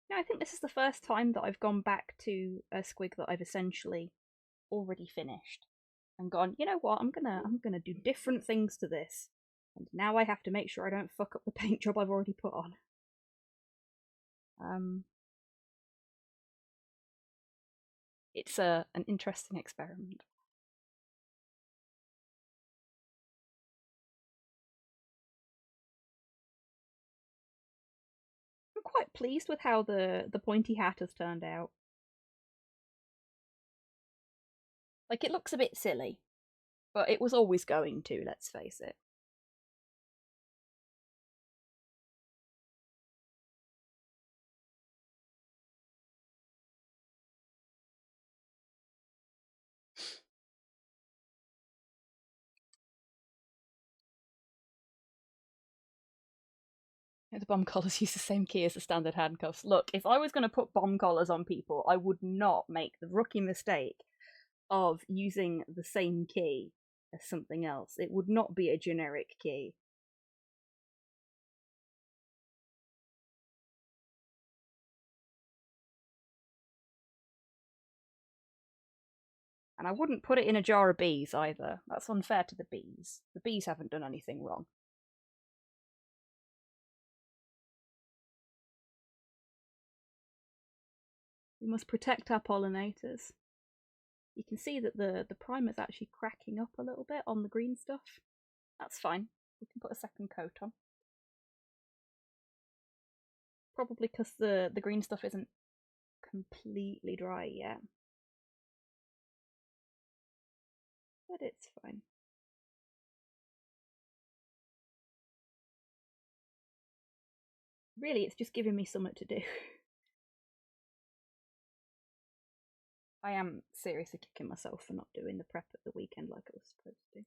Yeah, I think this is the first time that I've gone back to a squig that I've essentially already finished and gone, you know what, I'm gonna do different things to this. And now I have to make sure I don't fuck up the paint job I've already put on. It's an interesting experiment. I'm quite pleased with how the pointy hat has turned out. Like, it looks a bit silly, but it was always going to, let's face it. The bomb collars use the same key as the standard handcuffs. Look, if I was going to put bomb collars on people, I would not make the rookie mistake of using the same key as something else. It would not be a generic key. And I wouldn't put it in a jar of bees either. That's unfair to the bees. The bees haven't done anything wrong. We must protect our pollinators. You can see that the primer's actually cracking up a little bit on the green stuff. That's fine. We can put a second coat on. Probably because the green stuff isn't completely dry yet. But it's fine. Really, it's just giving me something to do. I am seriously kicking myself for not doing the prep at the weekend like I was supposed to.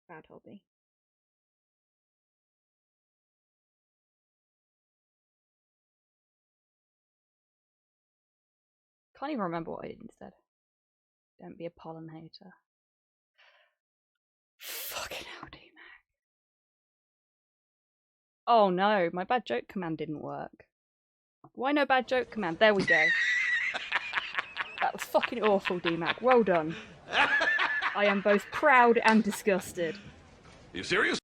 Bad hobby. Can't even remember what I did instead. Don't be a pollen hater. Fucking hell, D-Mac. Oh no, my bad joke command didn't work. Why no bad joke command? There we go. That was fucking awful, D-Mac. Well done. I am both proud and disgusted. You serious?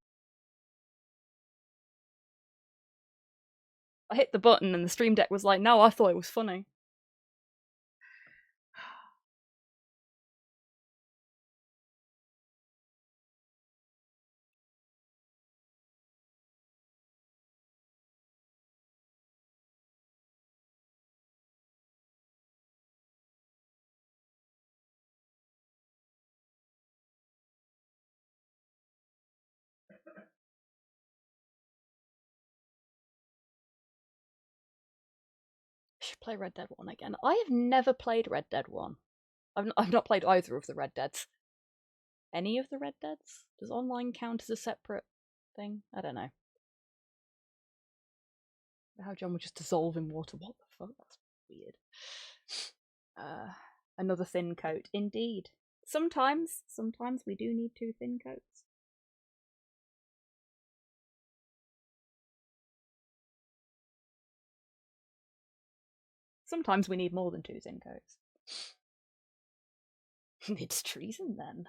I hit the button and the Stream Deck was like, no, I thought it was funny. I should play Red Dead 1 again. I have never played Red Dead 1. I've not played either of the Red Deads. Any of the Red Deads? Does online count as a separate thing? I don't know. How John would just dissolve in water. What the fuck? That's weird. Another thin coat. Indeed. Sometimes we do need 2 thin coats. Sometimes we need more than 2 thin coats. It's treason then.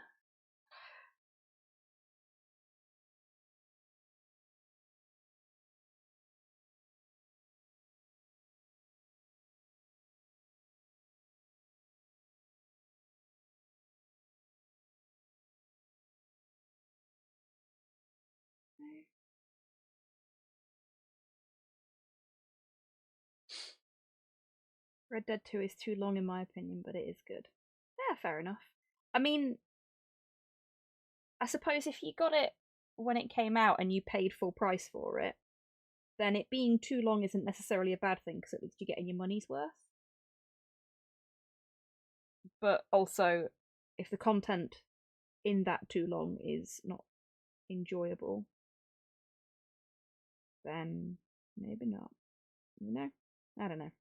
Red Dead 2 is too long in my opinion, but it is good. Yeah, fair enough. I mean, I suppose if you got it when it came out and you paid full price for it, then it being too long isn't necessarily a bad thing, because at least you're getting your money's worth. But also, if the content in that too long is not enjoyable, then maybe not. You know? I don't know.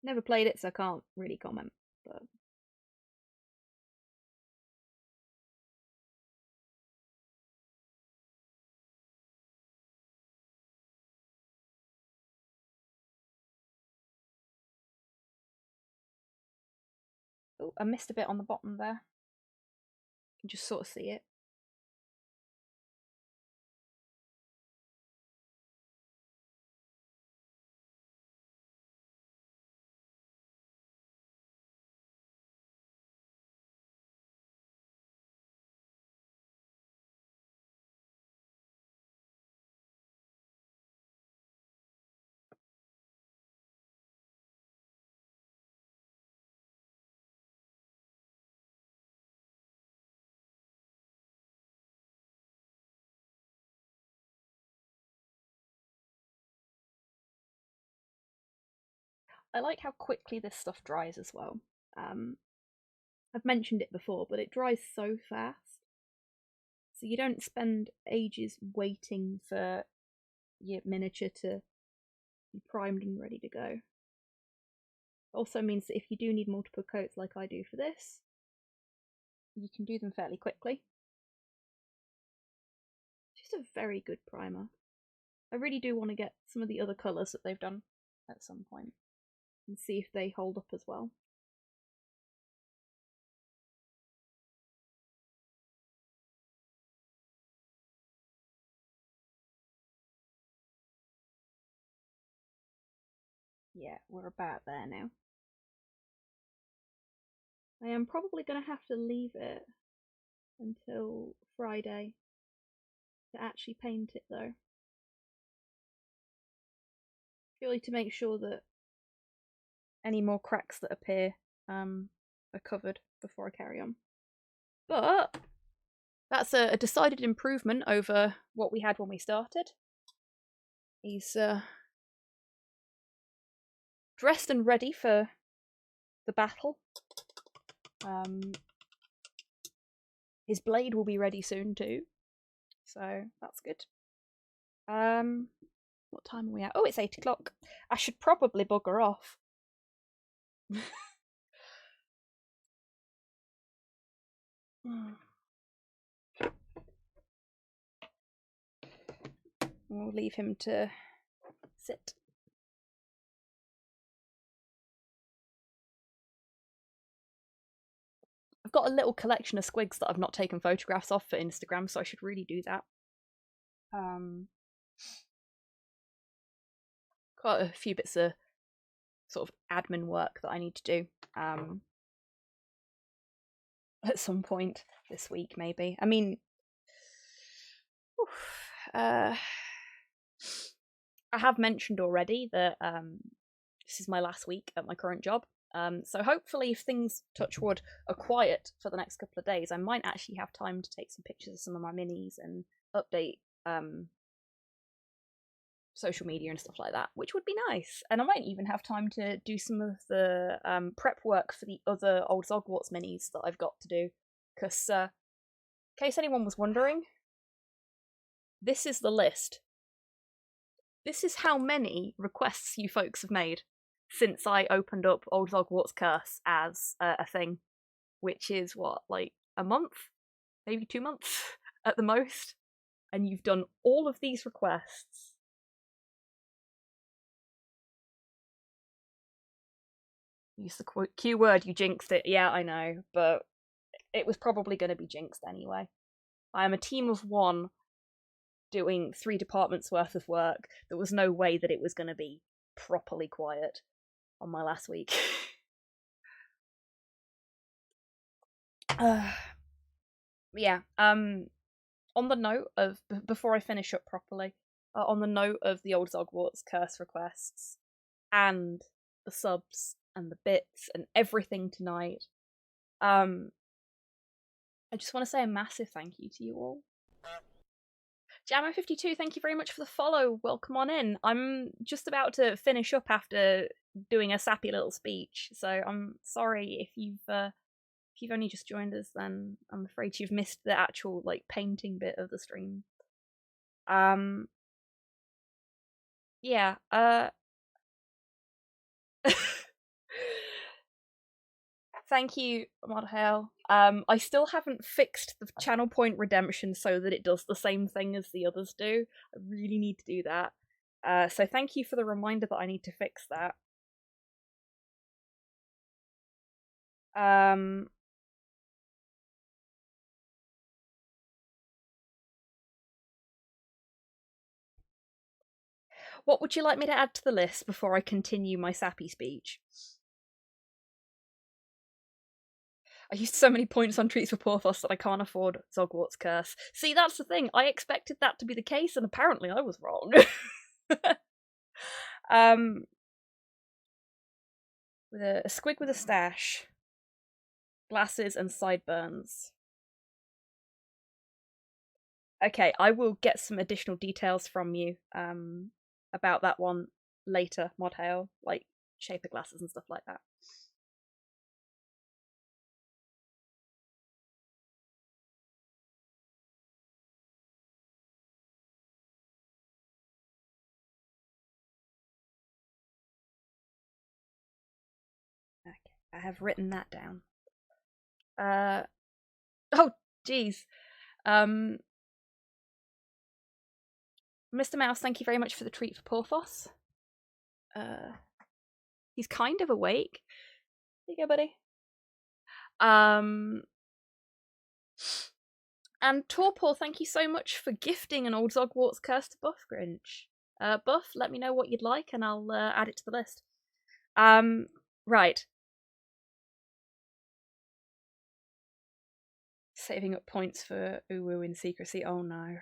Never played it, so I can't really comment, but oh, I missed a bit on the bottom there. You can just sort of see it. I like how quickly this stuff dries as well. I've mentioned it before, but it dries so fast. So you don't spend ages waiting for your miniature to be primed and ready to go. Also means that if you do need multiple coats like I do for this, you can do them fairly quickly. Just a very good primer. I really do want to get some of the other colours that they've done at some point and see if they hold up as well. Yeah, we're about there now. I am probably going to have to leave it until Friday to actually paint it though. purely to make sure that any more cracks that appear are covered before I carry on. But that's a decided improvement over what we had when we started. He's dressed and ready for the battle. His blade will be ready soon too, so that's good. What time are we at? Oh, it's 8 o'clock. I should probably bugger off. We'll leave him to sit. I've got a little collection of squigs that I've not taken photographs of for Instagram, so I should really do that. Quite a few bits of sort of admin work that I need to do at some point this week, maybe. I mean, I have mentioned already that this is my last week at my current job. So hopefully if things, touch wood, are quiet for the next couple of days, I might actually have time to take some pictures of some of my minis and update social media and stuff like that, which would be nice. And I might even have time to do some of the prep work for the other old Zogwarts minis that I've got to do. Because, in case anyone was wondering, this is the list. This is how many requests you folks have made since I opened up Old Zogwarts Curse as a thing, which is, what, like a month? Maybe 2 months at the most? And you've done all of these requests. Use the Q word, you jinxed it. Yeah, I know, but it was probably going to be jinxed anyway. I am a team of one doing 3 departments worth of work. There was no way that it was going to be properly quiet on my last week. Yeah, on the note of, before I finish up properly, on the note of the Old Zogwarts Curse requests, and the subs, and the bits, and everything tonight, I just want to say a massive thank you to you all. Jammer52, thank you very much for the follow. Welcome on in. I'm just about to finish up after doing a sappy little speech, so I'm sorry if you've only just joined us, then I'm afraid you've missed the actual, like, painting bit of the stream. Yeah, thank you, Modhale. I still haven't fixed the channel point redemption so that it does the same thing as the others do. I really need to do that. So thank you for the reminder that I need to fix that. What would you like me to add to the list before I continue my sappy speech? I used so many points on Treats for Porthos that I can't afford Zogwarts Curse. See, that's the thing. I expected that to be the case, and apparently I was wrong. With a squig with a stash, glasses, and sideburns. Okay, I will get some additional details from you about that one later, Modhale, like shape of glasses and stuff like that. Okay, I have written that down. Oh, geez. Mr. Mouse, thank you very much for the treat for Porthos. He's kind of awake. Here you go, buddy. And Torpor, thank you so much for gifting an Old Zogwarts Curse to Buff Grinch. Buff, let me know what you'd like and I'll add it to the list. Right. Saving up points for Uwu in secrecy. Oh no.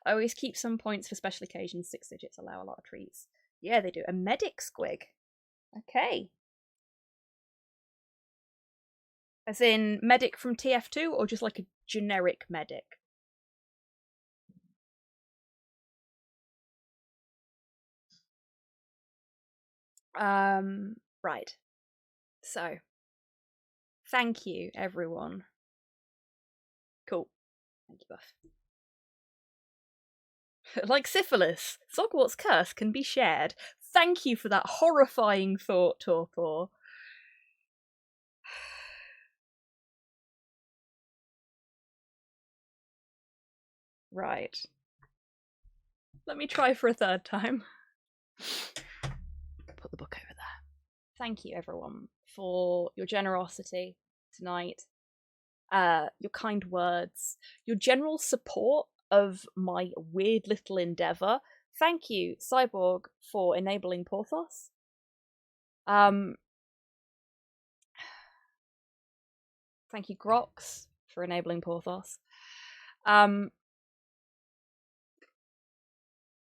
I always keep some points for special occasions. 6 digits allow a lot of treats. Yeah, they do. A medic squig. Okay. As in medic from TF2 or just like a generic medic? Right. So, thank you, everyone. Cool. Thank you, Buff. Like syphilis, Hogwarts curse can be shared. Thank you for that horrifying thought, Torpor. Right. Let me try for a third time. Put the book over there. Thank you, everyone, for your generosity tonight, your kind words, your general support of my weird little endeavour. Thank you, Cyborg, for enabling Porthos. Thank you, Grox, for enabling Porthos.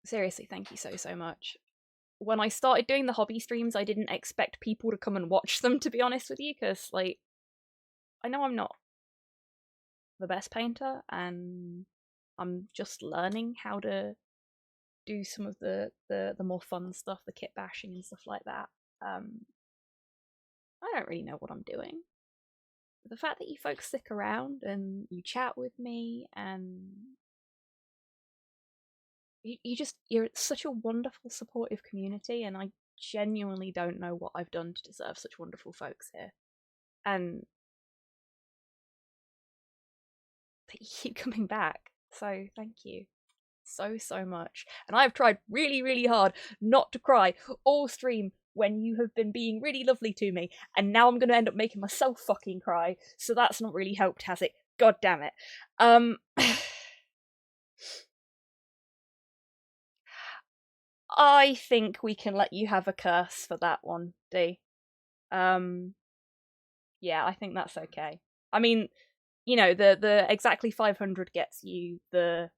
Seriously, thank you so much. When I started doing the hobby streams, I didn't expect people to come and watch them, to be honest with you, because, like, I know I'm not the best painter, and I'm just learning how to do some of the more fun stuff, the kit bashing and stuff like that. I don't really know what I'm doing. The fact that you folks stick around and you chat with me and you're such a wonderful, supportive community, and I genuinely don't know what I've done to deserve such wonderful folks here. And you keep coming back, so thank you so much. And I've tried really hard not to cry all stream when you have been being really lovely to me, and now I'm gonna end up making myself fucking cry, so that's not really helped, has it? God damn it. I think we can let you have a curse for that one, D. Yeah, I think that's okay. I mean, you know, the exactly 500 gets you the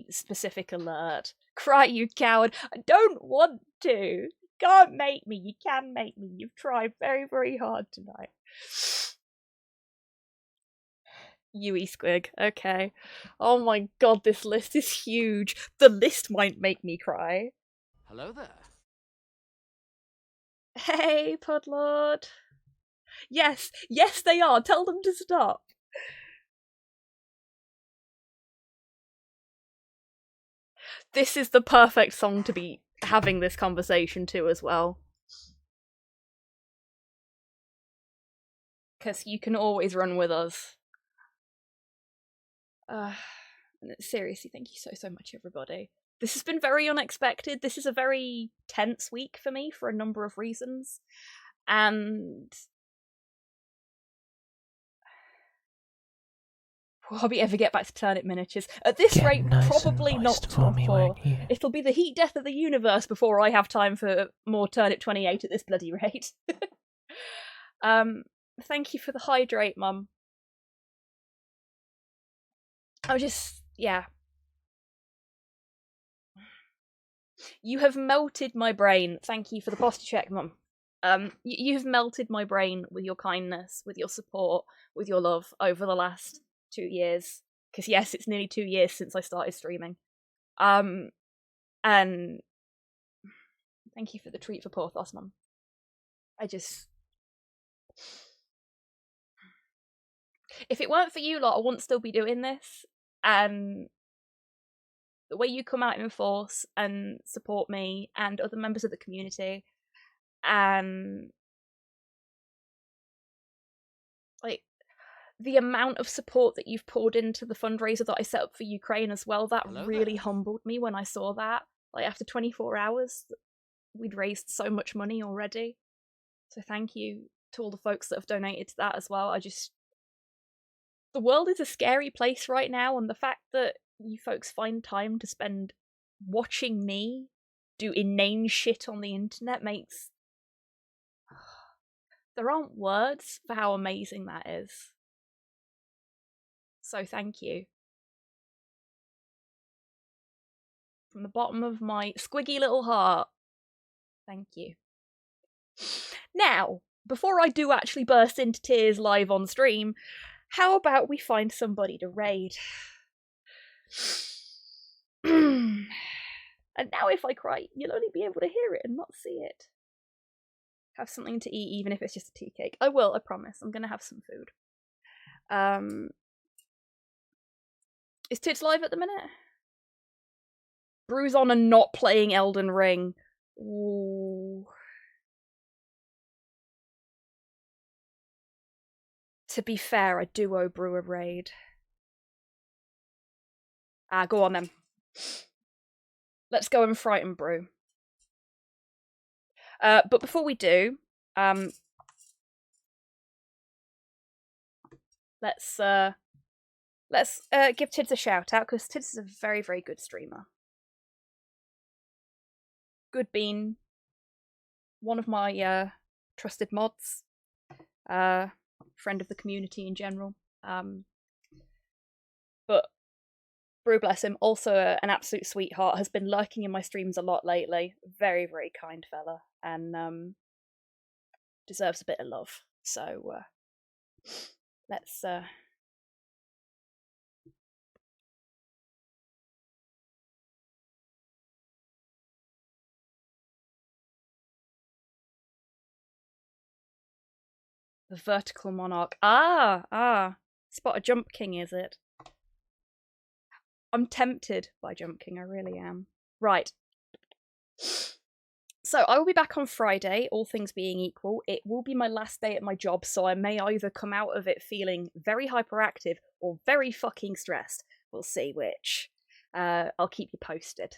specific alert. Cry, you coward! I don't want to! You can't make me, you can make me. You've tried very hard tonight. Yui Squig, okay. Oh my god, this list is huge. The list might make me cry. Hello there. Hey, Podlord. Yes, they are. Tell them to stop. This is the perfect song to be having this conversation to as well. Because you can always run with us. Seriously, thank you so much, everybody. This has been very unexpected. This is a very tense week for me for a number of reasons. And will Hobby ever get back to Turnip Miniatures? At this Get rate, nice probably and not. moist for me, won't you? It'll be the heat death of the universe before I have time for more Turnip 28 at this bloody rate. Thank you for the hydrate, Mum. Yeah. You have melted my brain. Thank you for the posture check, Mum. You've melted my brain with your kindness, with your support, with your love over the last 2 years. Because yes, it's nearly 2 years since I started streaming. And thank you for the treat for Porthos, Mum. If it weren't for you lot, I wouldn't still be doing this. And the way you come out in force and support me and other members of the community, and like the amount of support that you've poured into the fundraiser that I set up for Ukraine as well, that really humbled me when I saw that. Like, after 24 hours, we'd raised so much money already. So thank you to all the folks that have donated to that as well. The world is a scary place right now, and the fact that you folks find time to spend watching me do inane shit on the internet makes... There aren't words for how amazing that is. So thank you. From the bottom of my squiggy little heart. Thank you. Now, before I do actually burst into tears live on stream, how about we find somebody to raid? And now if I cry, you'll only be able to hear it and not see it. Have something to eat, even if it's just a tea cake. I will, I promise. I'm gonna have some food. Is Tits live at the minute? Brew's on and not playing Elden Ring. Ooh. To be fair, I do owe Brew a raid. Go on then. Let's go and frighten Brew. But before we do, let's give Tids a shout out, because Tids is a very, very good streamer. Good bean. One of my trusted mods. Friend of the community in general. But Brew, bless him, also an absolute sweetheart, has been lurking in my streams a lot lately. Very, very kind fella, and deserves a bit of love. So let's the vertical monarch. Spot a Jump King, is it? I'm tempted by Jump King, I really am. Right. So I will be back on Friday, all things being equal. It will be my last day at my job, so I may either come out of it feeling very hyperactive or very fucking stressed. We'll see which. I'll keep you posted.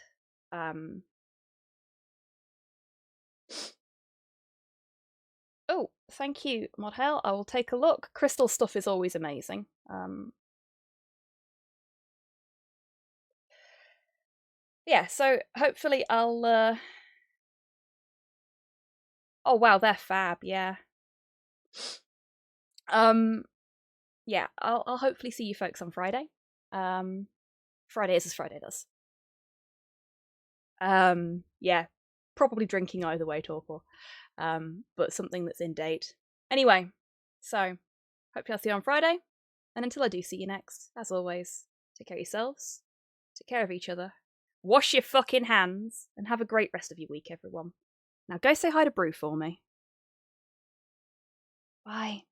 Oh, thank you, Modhell. I will take a look. Crystal stuff is always amazing. Yeah, so hopefully I'll oh wow, they're fab, yeah. Yeah, I'll hopefully see you folks on Friday. Friday is as Friday does. Yeah, probably drinking either way, Torpor. But something that's in date. Anyway, so hopefully I'll see you on Friday. And until I do see you next, as always, take care of yourselves, take care of each other, wash your fucking hands, and have a great rest of your week, everyone. Now go say hi to Brew for me. Bye.